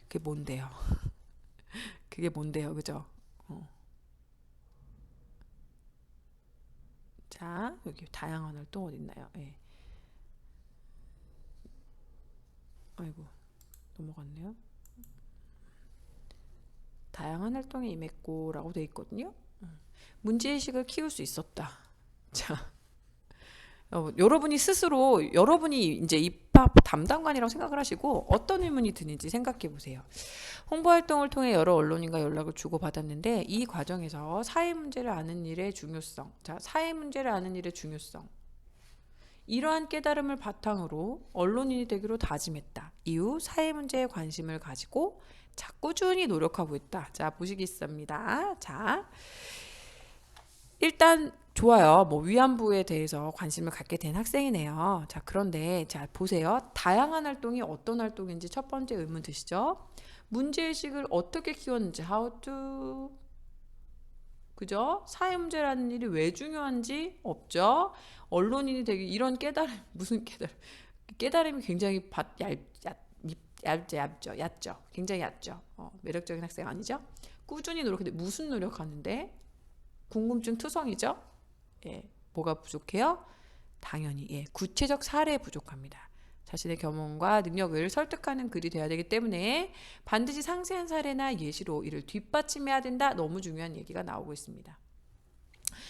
그게 뭔데요? 그게 뭔데요? 그죠? 어. 자, 여기 다양한 활동 어디 있나요? 예. 아이고, 넘어갔네요. 다양한 활동에 임했고라고 돼 있거든요. 문제의식을 키울 수 있었다. 자, 여러분이 스스로 여러분이 이제 입학 담당관이라고 생각을 하시고 어떤 의문이 드는지 생각해 보세요. 홍보 활동을 통해 여러 언론인과 연락을 주고받았는데 이 과정에서 사회 문제를 아는 일의 중요성, 자, 사회 문제를 아는 일의 중요성, 이러한 깨달음을 바탕으로 언론인이 되기로 다짐했다. 이후 사회 문제에 관심을 가지고 자, 꾸준히 노력하고 있다. 자, 보시겠습니다. 자, 일단 좋아요. 뭐 위안부에 대해서 관심을 갖게 된 학생이네요. 자, 그런데 자, 보세요. 다양한 활동이 어떤 활동인지 첫 번째 의문 드시죠? 문제의식을 어떻게 키웠는지 how to 그죠? 사회 문제라는 일이 왜 중요한지 없죠? 언론인이 되기 이런 깨달음 무슨 깨달음 깨달음이 굉장히 얕죠. 굉장히 얕죠. 매력적인 학생 아니죠? 꾸준히 노력하는데 무슨 노력하는데? 궁금증 투성이죠? 예, 뭐가 부족해요? 당연히 예, 구체적 사례 부족합니다. 자신의 경험과 능력을 설득하는 글이 돼야 되기 때문에 반드시 상세한 사례나 예시로 이를 뒷받침해야 된다. 너무 중요한 얘기가 나오고 있습니다.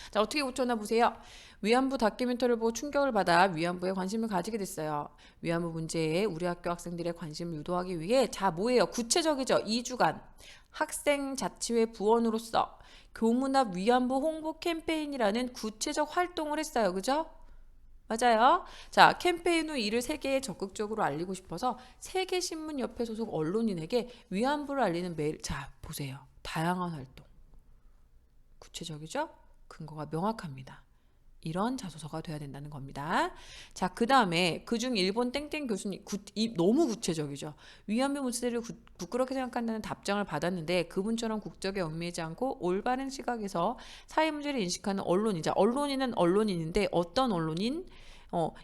자, 어떻게 고쳤나 보세요. 위안부 다큐멘터리를 보고 충격을 받아 위안부에 관심을 가지게 됐어요. 위안부 문제에 우리 학교 학생들의 관심을 유도하기 위해 자, 뭐예요? 구체적이죠. 2주간 학생 자치회 부원으로서 교문 앞 위안부 홍보 캠페인이라는 구체적 활동을 했어요. 그죠? 맞아요. 자, 캠페인 후 이를 세계에 적극적으로 알리고 싶어서 세계신문협회 소속 언론인에게 위안부를 알리는 메일. 자, 보세요. 다양한 활동. 구체적이죠? 근거가 명확합니다. 이런 자소서가 돼야 된다는 겁니다. 자, 그 다음에 그중 일본 땡땡 교수님 너무 구체적이죠. 위안부 문제를 부끄럽게 생각한다는 답장을 받았는데 그분처럼 국적에 얽매이지 않고 올바른 시각에서 사회 문제를 인식하는 언론이자 언론인은 언론인인데 어떤 언론인?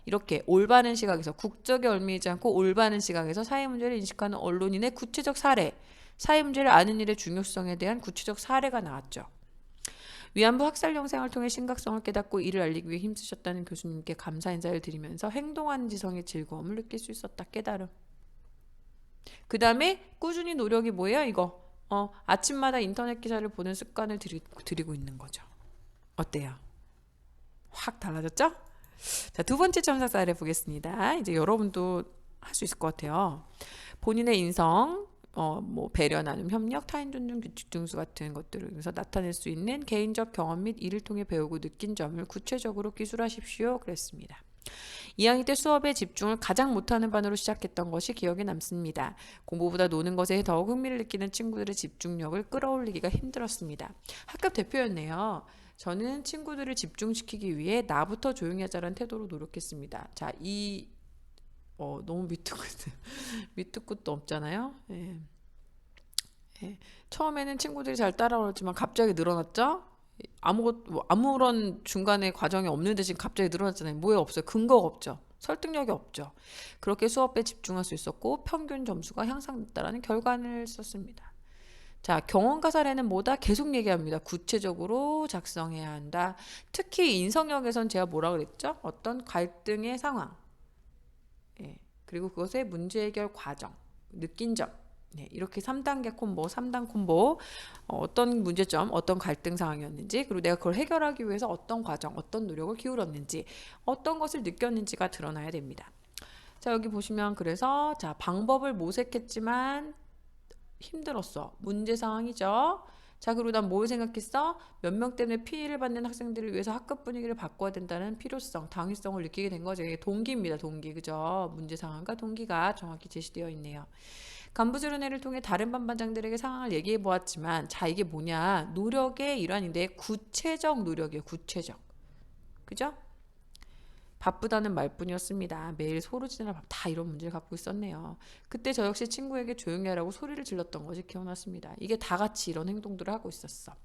이렇게 올바른 시각에서 국적에 얽매이지 않고 올바른 시각에서 사회 문제를 인식하는 언론인의 구체적 사례, 사회 문제를 아는 일의 중요성에 대한 구체적 사례가 나왔죠. 위안부 학살 영상을 통해 심각성을 깨닫고 이를 알리기 위해 힘쓰셨다는 교수님께 감사 인사를 드리면서 행동하는 지성의 즐거움을 느낄 수 있었다. 깨달음. 그 다음에 꾸준히 노력이 뭐예요? 이거. 아침마다 인터넷 기사를 보는 습관을 들이고 있는 거죠. 어때요? 확 달라졌죠? 자, 두 번째 첨삭 사례 보겠습니다. 이제 여러분도 할 수 있을 것 같아요. 본인의 인성, 뭐 배려, 나눔, 협력, 타인 존중, 규칙 등수 같은 것들을 위해서 나타낼 수 있는 개인적 경험 및 이를 통해 배우고 느낀 점을 구체적으로 기술하십시오. 그랬습니다. 2학년 때 수업에 집중을 가장 못하는 반으로 시작했던 것이 기억에 남습니다. 공부보다 노는 것에 더욱 흥미를 느끼는 친구들의 집중력을 끌어올리기가 힘들었습니다. 학급 대표였네요. 저는 친구들을 집중시키기 위해 나부터 조용히 하자라는 태도로 노력했습니다. 자, 너무 밑도 끝도 없잖아요. 예. 예. 처음에는 친구들이 잘 따라오지만 갑자기 늘어났죠? 아무런 중간에 과정이 없는 대신 갑자기 늘어났잖아요. 뭐에 없어요? 근거가 없죠. 설득력이 없죠. 그렇게 수업에 집중할 수 있었고 평균 점수가 향상됐다라는 결과를 썼습니다. 자, 경험과 사례는 뭐다? 계속 얘기합니다. 구체적으로 작성해야 한다. 특히 인성역에선 제가 뭐라 그랬죠? 어떤 갈등의 상황. 예. 그리고 그것의 문제 해결 과정, 느낀 점. 네, 이렇게 3단계 콤보, 3단 콤보, 어떤 문제점, 어떤 갈등 상황이었는지, 그리고 내가 그걸 해결하기 위해서 어떤 과정, 어떤 노력을 기울였는지, 어떤 것을 느꼈는지가 드러나야 됩니다. 자, 여기 보시면 그래서 자, 방법을 모색했지만 힘들었어. 문제 상황이죠. 자, 그리고 난 뭘 생각했어? 몇 명 때문에 피해를 받는 학생들을 위해서 학급 분위기를 바꿔야 된다는 필요성, 당위성을 느끼게 된 거죠. 이게 동기입니다. 동기. 그죠? 문제 상황과 동기가 정확히 제시되어 있네요. 간부조련회를 통해 다른 반반장들에게 상황을 얘기해 보았지만 자, 이게 뭐냐? 노력의 일환인데 구체적 노력이에요. 구체적. 그죠? 바쁘다는 말뿐이었습니다. 매일 소르지나 다 이런 문제를 갖고 있었네요. 그때 저 역시 친구에게 조용히 하라고 소리를 질렀던 것이 기억났습니다. 이게 다 같이 이런 행동들을 하고 있었어.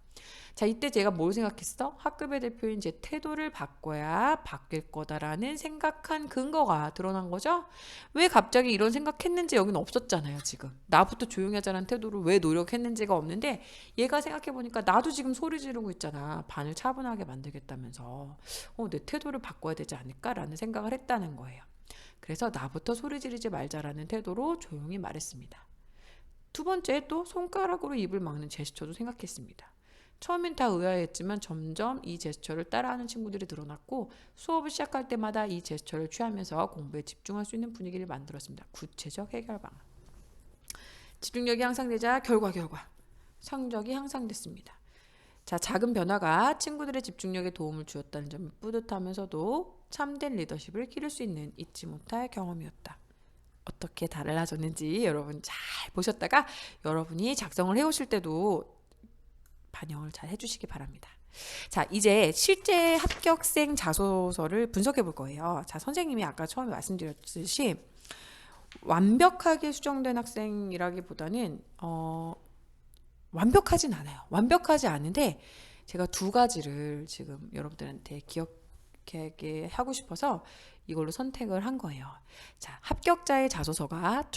자, 이때 제가 뭘 생각했어? 학급의 대표인 제 태도를 바꿔야 바뀔 거다라는 생각한 근거가 드러난 거죠? 왜 갑자기 이런 생각했는지 여기는 없었잖아요, 지금. 나부터 조용히 하자는 태도를 왜 노력했는지가 없는데 얘가 생각해보니까 나도 지금 소리 지르고 있잖아. 반을 차분하게 만들겠다면서. 내 태도를 바꿔야 되지 않을까라는 생각을 했다는 거예요. 그래서 나부터 소리 지르지 말자라는 태도로 조용히 말했습니다. 두 번째 또 손가락으로 입을 막는 제스처도 생각했습니다. 처음엔 다 의아했지만 점점 이 제스처를 따라하는 친구들이 늘어났고 수업을 시작할 때마다 이 제스처를 취하면서 공부에 집중할 수 있는 분위기를 만들었습니다. 구체적 해결 방안. 집중력이 향상되자 결과 성적이 향상됐습니다. 자, 작은 변화가 친구들의 집중력에 도움을 주었다는 점을 뿌듯하면서도 참된 리더십을 기를 수 있는 잊지 못할 경험이었다. 어떻게 달라졌는지 여러분 잘 보셨다가 여러분이 작성을 해오실 때도 반영을 잘 해주시기 바랍니다. 자, 이제 실제 합격생 자소서를 분석해 볼 거예요. 자, 선생님이 아까 처음에 말씀드렸듯이 완벽하게 수정된 학생이라기보다는 완벽하진 않아요. 완벽하지 않은데 제가 두 가지를 지금 여러분들한테 기억하게 하고 싶어서 이걸로 선택을 한 거예요. 자, 합격자의 자소서가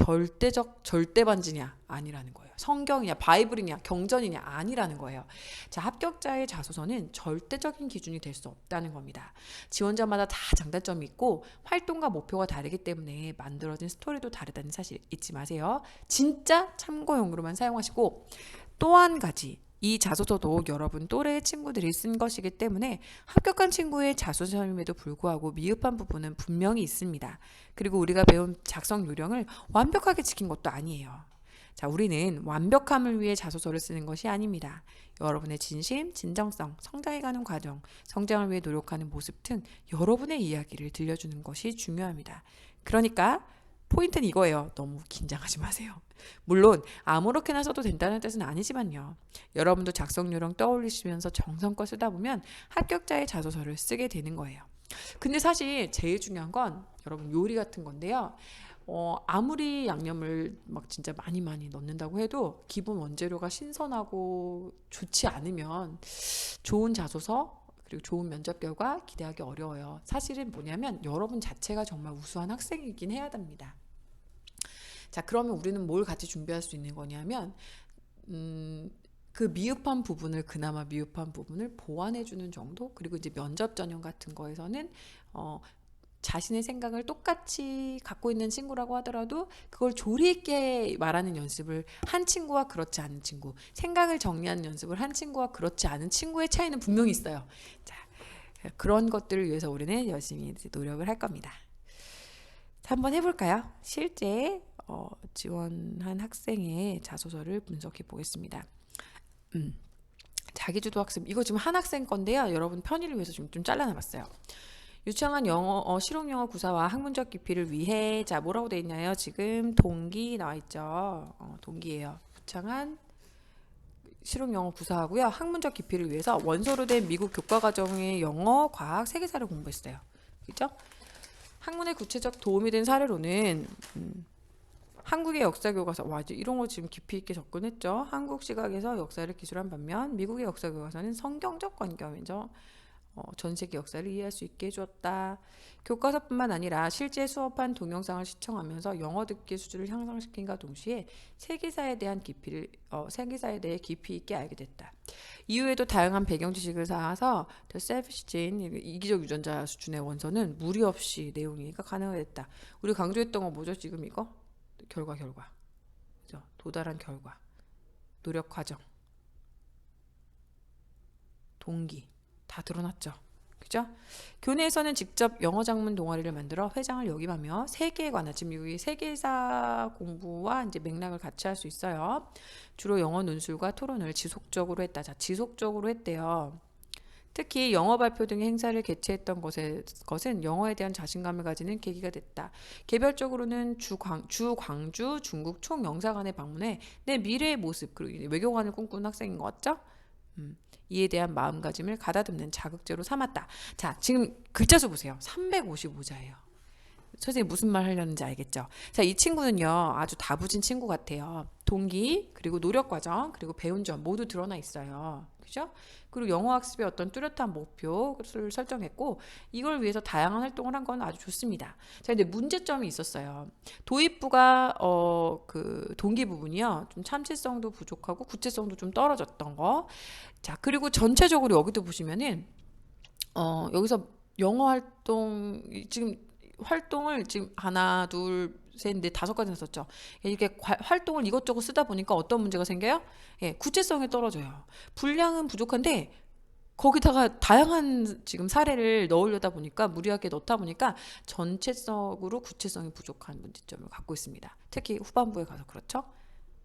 절대반지냐 아니라는 거예요. 성경이냐 바이블이냐 경전이냐 아니라는 거예요. 자, 합격자의 자소서는 절대적인 기준이 될 수 없다는 겁니다. 지원자마다 다 장단점이 있고 활동과 목표가 다르기 때문에 만들어진 스토리도 다르다는 사실 잊지 마세요. 진짜 참고용으로만 사용하시고 또 한 가지, 이 자소서도 여러분 또래의 친구들이 쓴 것이기 때문에 합격한 친구의 자소서임에도 불구하고 미흡한 부분은 분명히 있습니다. 그리고 우리가 배운 작성 요령을 완벽하게 지킨 것도 아니에요. 자, 우리는 완벽함을 위해 자소서를 쓰는 것이 아닙니다. 여러분의 진심, 진정성, 성장해가는 과정, 성장을 위해 노력하는 모습 등 여러분의 이야기를 들려주는 것이 중요합니다. 그러니까 포인트는 이거예요. 너무 긴장하지 마세요. 물론 아무렇게나 써도 된다는 뜻은 아니지만요. 여러분도 작성 요령 떠올리시면서 정성껏 쓰다 보면 합격자의 자소서를 쓰게 되는 거예요. 근데 사실 제일 중요한 건 여러분 요리 같은 건데요. 아무리 양념을 막 진짜 많이 넣는다고 해도 기본 원재료가 신선하고 좋지 않으면 좋은 자소서 그리고 좋은 면접 결과 기대하기 어려워요. 사실은 뭐냐면 여러분 자체가 정말 우수한 학생이긴 해야 됩니다. 자, 그러면 우리는 뭘 같이 준비할 수 있는 거냐면 그 그나마 미흡한 부분을 보완해주는 정도. 그리고 이제 면접 전형 같은 거에서는 자신의 생각을 똑같이 갖고 있는 친구라고 하더라도 그걸 조리 있게 말하는 연습을 한 친구와 그렇지 않은 친구, 생각을 정리하는 연습을 한 친구와 그렇지 않은 친구의 차이는 분명히 있어요. 자, 그런 것들을 위해서 우리는 열심히 노력을 할 겁니다. 자, 한번 해볼까요? 실제 지원한 학생의 자소서를 분석해 보겠습니다. 자기주도 학습, 이거 지금 한 학생 건데요. 여러분 편의를 위해서 좀 잘라놔봤어요. 유창한 실용영어 구사와 학문적 깊이를 위해, 자, 뭐라고 돼 있나요? 지금 동기 나와 있죠. 동기예요. 유창한 실용영어 구사하고요. 학문적 깊이를 위해서 원서로 된 미국 교과과정의 영어, 과학, 세계사를 공부했어요. 그죠? 학문에 구체적 도움이 된 사례로는 한국의 역사교과서, 와, 이제 이런 거 지금 깊이 있게 접근했죠. 한국 시각에서 역사를 기술한 반면 미국의 역사교과서는 성경적 관점에서 전 세계 역사를 이해할 수 있게 해주었다. 교과서뿐만 아니라 실제 수업한 동영상을 시청하면서 영어 듣기 수준을 향상시킨과 동시에 세계사에 대해 깊이 있게 알게 됐다. 이후에도 다양한 배경 지식을 쌓아서 더 세비시진 이기적 유전자 수준의 원서는 무리 없이 내용 이해가 가능했다. 우리 강조했던 거 뭐죠? 지금 이거? 결과. 그죠? 도달한 결과. 노력 과정. 동기. 다 드러났죠. 그죠? 교내에서는 직접 영어 장문 동아리를 만들어 회장을 역임하며 세계에 관한, 지금 여기 세계사 공부와 이제 맥락을 같이 할 수 있어요. 주로 영어 논술과 토론을 지속적으로 했다. 자, 지속적으로 했대요. 특히 영어 발표 등의 행사를 개최했던 것은 영어에 대한 자신감을 가지는 계기가 됐다. 개별적으로는 주 광주 중국 총영사관에 방문해 내 미래의 모습, 그리고 외교관을 꿈꾸는 학생인 것 같죠? 이에 대한 마음가짐을 가다듬는 자극제로 삼았다. 자, 지금 글자 수 보세요. 355자예요. 선생님 무슨 말 하려는지 알겠죠? 자, 이 친구는요, 아주 다부진 친구 같아요. 동기, 그리고 노력 과정, 그리고 배운 점 모두 드러나 있어요. 그죠? 그죠? 그리고 영어 학습의 어떤 뚜렷한 목표를 설정했고 이걸 위해서 다양한 활동을 한 건 아주 좋습니다. 자, 근데 문제점이 있었어요. 도입부가 그 동기 부분이요. 좀 참신성도 부족하고 구체성도 좀 떨어졌던 거. 자, 그리고 전체적으로 여기도 보시면은 여기서 영어 활동 지금 활동을 지금 하나, 둘, 셋, 넷, 다섯 가지 썼죠. 이렇게 활동을 이것저것 쓰다 보니까 어떤 문제가 생겨요? 예, 구체성이 떨어져요. 분량은 부족한데 거기다가 다양한 지금 사례를 넣으려다 보니까 무리하게 넣다 보니까 전체적으로 구체성이 부족한 문제점을 갖고 있습니다. 특히 후반부에 가서 그렇죠.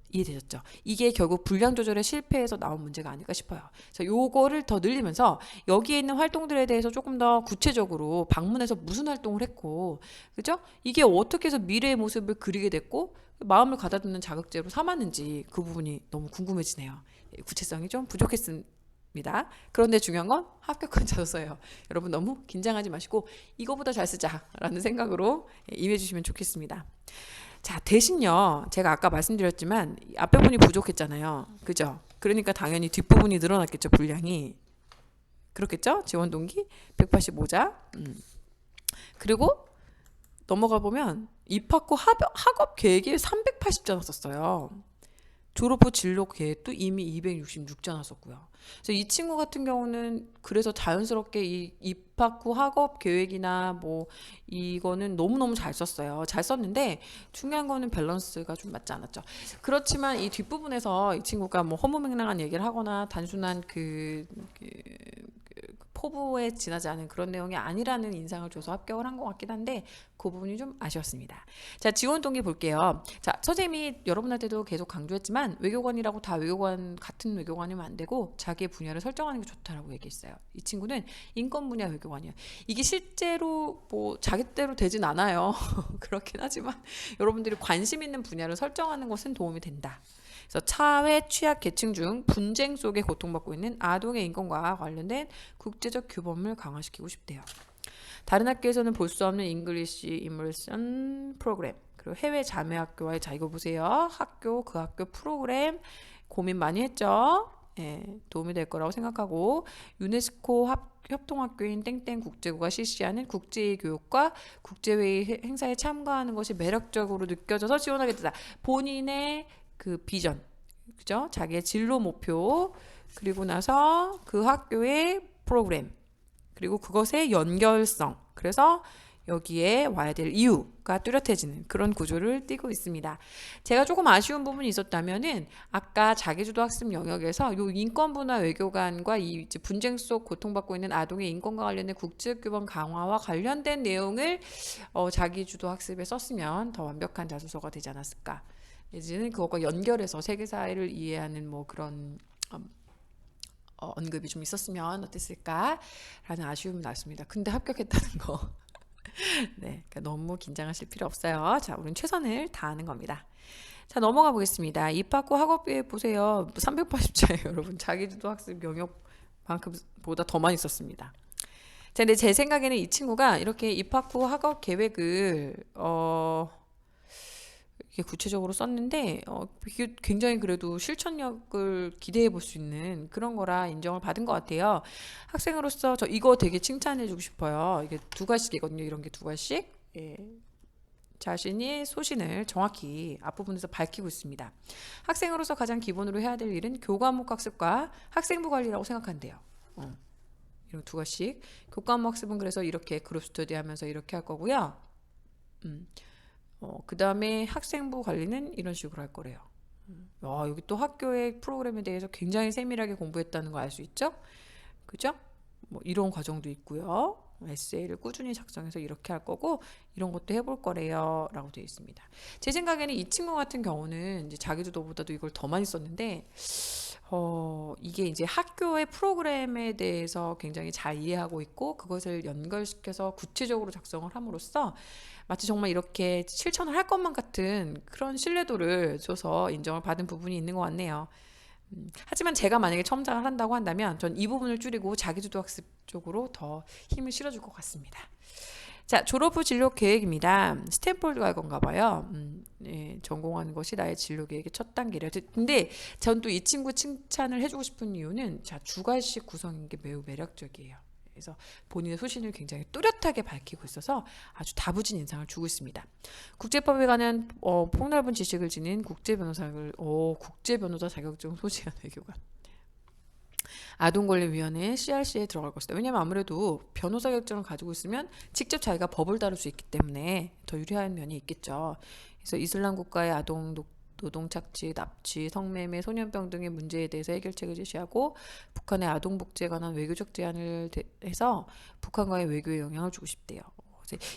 이해되셨죠? 이게 결국 분량 조절에 실패해서 나온 문제가 아닐까 싶어요. 그래서 요거를 더 늘리면서 여기에 있는 활동들에 대해서 조금 더 구체적으로 방문해서 무슨 활동을 했고, 그죠? 이게 어떻게 해서 미래의 모습을 그리게 됐고 마음을 가다듬는 자극제로 삼았는지 그 부분이 너무 궁금해지네요. 구체성이 좀 부족했습니다. 그런데 중요한 건 합격한 자소서예요. 여러분 너무 긴장하지 마시고 이거보다 잘 쓰자라는 생각으로 임해주시면 좋겠습니다. 자, 대신요, 제가 아까 말씀드렸지만 앞에 부분이 부족했잖아요. 그죠? 그러니까 당연히 뒷부분이 늘어났겠죠, 분량이. 그렇겠죠? 지원 동기 185자. 그리고 넘어가 보면 입학 후 학업 계획에 380자 썼어요. 졸업 후 진로 계획도 이미 266자나 썼고요. 그래서 이 친구 같은 경우는 그래서 자연스럽게 이 입학 후 학업 계획이나 뭐 이거는 너무너무 잘 썼어요. 잘 썼는데 중요한 거는 밸런스가 좀 맞지 않았죠. 그렇지만 이 뒷부분에서 이 친구가 뭐 허무맹랑한 얘기를 하거나 단순한 포부에 지나지 않은 그런 내용이 아니라는 인상을 줘서 합격을 한 것 같긴 한데 그 부분이 좀 아쉬웠습니다. 자, 지원 동기 볼게요. 자, 선생님이 여러분한테도 계속 강조했지만 외교관이라고 다 외교관 같은 외교관이면 안 되고 자기의 분야를 설정하는 게 좋다라고 얘기했어요. 이 친구는 인권 분야 외교관이에요. 이게 실제로 뭐 자기대로 되진 않아요. 그렇긴 하지만 여러분들이 관심 있는 분야를 설정하는 것은 도움이 된다. 그래서 차회 취약 계층 중 분쟁 속에 고통받고 있는 아동의 인권과 관련된 국제적 규범을 강화시키고 싶대요. 다른 학교에서는 볼 수 없는 잉글리시 이머션 프로그램, 그리고 해외 자매 학교와의 자 이거 보세요. 학교 그 학교 프로그램 고민 많이 했죠. 예, 도움이 될 거라고 생각하고 유네스코 협동학교인 땡땡 국제고가 실시하는 국제교육과 국제회의 행사에 참가하는 것이 매력적으로 느껴져서 지원하게 되다. 본인의 그 비전, 그죠? 자기의 진로 목표, 그리고 나서 그 학교의 프로그램, 그리고 그것의 연결성. 그래서 여기에 와야 될 이유가 뚜렷해지는 그런 구조를 띠고 있습니다. 제가 조금 아쉬운 부분이 있었다면은 아까 자기주도 학습 영역에서 요 인권부나 외교관과 이 분쟁 속 고통받고 있는 아동의 인권과 관련된 국제규범 강화와 관련된 내용을 자기주도 학습에 썼으면 더 완벽한 자소서가 되지 않았을까. 이제는 그것과 연결해서 세계사회를 이해하는 뭐 그런 언급이 좀 있었으면 어땠을까라는 아쉬움이 났습니다. 근데 합격했다는 거. 네, 그러니까 너무 긴장하실 필요 없어요. 자, 우리는 최선을 다하는 겁니다. 자, 넘어가 보겠습니다. 입학 후 학업비에 보세요. 380자예요, 여러분. 자기주도 학습 영역만큼보다 더 많이 썼습니다. 자, 근데 제 생각에는 이 친구가 이렇게 입학 후 학업 계획을 이렇게 구체적으로 썼는데 이게 굉장히 그래도 실천력을 기대해 볼 수 있는 그런 거라 인정을 받은 것 같아요. 학생으로서 저 이거 되게 칭찬해 주고 싶어요. 이게 두 가지거든요. 이런 게 두 가지씩. 예. 자신이 소신을 정확히 앞부분에서 밝히고 있습니다. 학생으로서 가장 기본으로 해야 될 일은 교과목 학습과 학생부 관리라고 생각한대요. 이런 두 가지씩. 교과목 학습은 그래서 이렇게 그룹 스터디 하면서 이렇게 할 거고요. 그 다음에 학생부 관리는 이런 식으로 할 거래요. 여기 또 학교의 프로그램에 대해서 굉장히 세밀하게 공부했다는 거 알 수 있죠? 그죠? 뭐 이런 과정도 있고요. 에세이를 꾸준히 작성해서 이렇게 할 거고 이런 것도 해볼 거래요 라고 되어 있습니다. 제 생각에는 이 친구 같은 경우는 이제 자기주도보다도 이걸 더 많이 썼는데 이게 이제 학교의 프로그램에 대해서 굉장히 잘 이해하고 있고 그것을 연결시켜서 구체적으로 작성을 함으로써 마치 정말 이렇게 실천을 할 것만 같은 그런 신뢰도를 줘서 인정을 받은 부분이 있는 것 같네요. 하지만 제가 만약에 첨삭을 한다고 한다면 전 이 부분을 줄이고 자기주도 학습 쪽으로 더 힘을 실어줄 것 같습니다. 자, 졸업 후 진로 계획입니다. 스탠포드 갈 건가 봐요. 예, 전공하는 것이 나의 진로 계획의 첫 단계래. 근데 전 또 이 친구 칭찬을 해주고 싶은 이유는 자 주관식 구성인 게 매우 매력적이에요. 그래서 본인의 소신을 굉장히 뚜렷하게 밝히고 있어서 아주 다부진 인상을 주고 있습니다. 국제법에 관한 폭넓은 지식을 지닌 국제 변호사 자격증 소지한 외교관. 아동권리위원회 CRC에 들어갈 것이다. 왜냐하면 아무래도 변호사 자격증을 가지고 있으면 직접 자기가 법을 다룰 수 있기 때문에 더 유리한 면이 있겠죠. 그래서 이슬람 국가의 노동 착취, 납치, 성매매, 소년병 등의 문제에 대해서 해결책을 제시하고 북한의 아동 복지에 관한 외교적 제안을 해서 북한과의 외교에 영향을 주고 싶대요.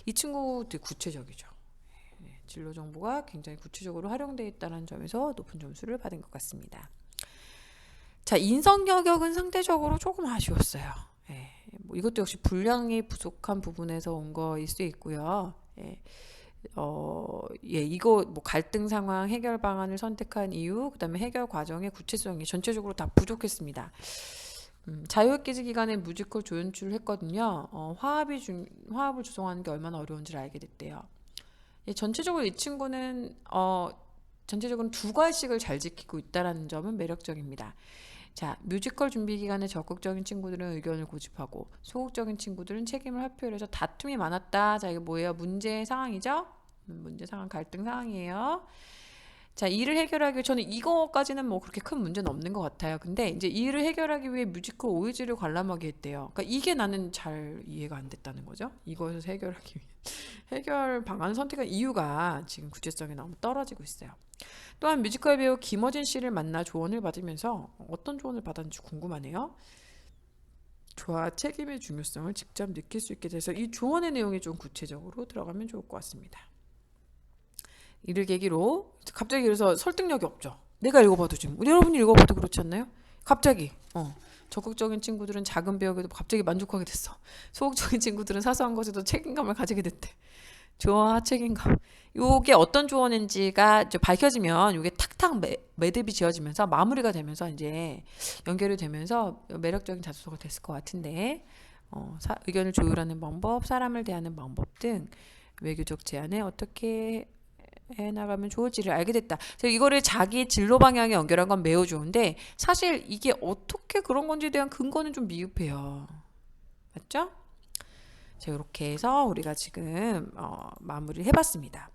이 친구 되게 구체적이죠. 진로 정보가 굉장히 구체적으로 활용되어 있다는 점에서 높은 점수를 받은 것 같습니다. 자, 인성 여격은 상대적으로 조금 아쉬웠어요. 예, 뭐 이것도 역시 분량이 부족한 부분에서 온 거일 수 있고요. 이거 뭐 갈등 상황 해결 방안을 선택한 이유, 그다음에 해결 과정의 구체성이 전체적으로 다 부족했습니다. 자유학기제 기간에 뮤지컬 조연출을 했거든요. 화합을 조성하는 게 얼마나 어려운지를 알게 됐대요. 전체적으로 이 친구는 전체적으로 두 과식을 잘 지키고 있다는 점은 매력적입니다. 자, 뮤지컬 준비 기간에 적극적인 친구들은 의견을 고집하고 소극적인 친구들은 책임을 회피해서 다툼이 많았다. 자, 이게 뭐예요? 문제 상황이죠? 문제 상황, 갈등 상황이에요. 자, 이를 해결하기 위해 저는 이거까지는 뭐 그렇게 큰 문제는 없는 것 같아요. 근데 이제 이를 해결하기 위해 뮤지컬 오이즈를 관람하게 했대요. 그러니까 이게 나는 잘 이해가 안 됐다는 거죠. 이것을 해결하기 위해 해결 방안을 선택한 이유가 지금 구체성이 너무 떨어지고 있어요. 또한 뮤지컬 배우 김어진 씨를 만나 조언을 받으면서 어떤 조언을 받았는지 궁금하네요. 조화 책임의 중요성을 직접 느낄 수 있게 돼서 이 조언의 내용이 좀 구체적으로 들어가면 좋을 것 같습니다. 이를 계기로 갑자기 그래서 설득력이 없죠. 내가 읽어봐도 지금 여러분이 읽어봐도 그렇지 않나요? 갑자기 적극적인 친구들은 작은 배역에도 갑자기 만족하게 됐어. 소극적인 친구들은 사소한 것에도 책임감을 가지게 됐대. 조화 책임감. 요게 어떤 조언인지가 이제 밝혀지면 요게 탁탁 매듭이 지어지면서 마무리가 되면서 이제 연결이 되면서 매력적인 자소서가 됐을 것 같은데 의견을 조율하는 방법, 사람을 대하는 방법 등 외교적 제안에 어떻게 해나가면 좋을지를 알게 됐다. 이거를 자기 진로 방향에 연결한 건 매우 좋은데 사실 이게 어떻게 그런 건지에 대한 근거는 좀 미흡해요. 맞죠? 자, 이렇게 해서 우리가 지금 마무리를 해봤습니다.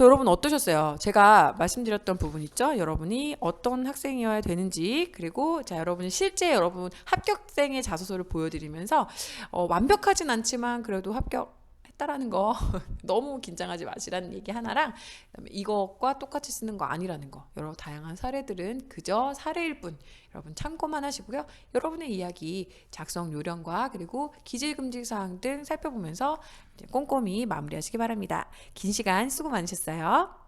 여러분 어떠셨어요? 제가 말씀드렸던 부분 있죠? 여러분이 어떤 학생이어야 되는지, 그리고 자, 여러분이 실제 여러분 합격생의 자소서를 보여드리면서 완벽하진 않지만 그래도 합격했다라는 거 너무 긴장하지 마시라는 얘기 하나랑, 그다음에 이것과 똑같이 쓰는 거 아니라는 거, 여러 다양한 사례들은 그저 사례일 뿐, 여러분 참고만 하시고요. 여러분의 이야기 작성 요령과 그리고 기재금지 사항 등 살펴보면서 꼼꼼히 마무리하시기 바랍니다. 긴 시간 수고 많으셨어요.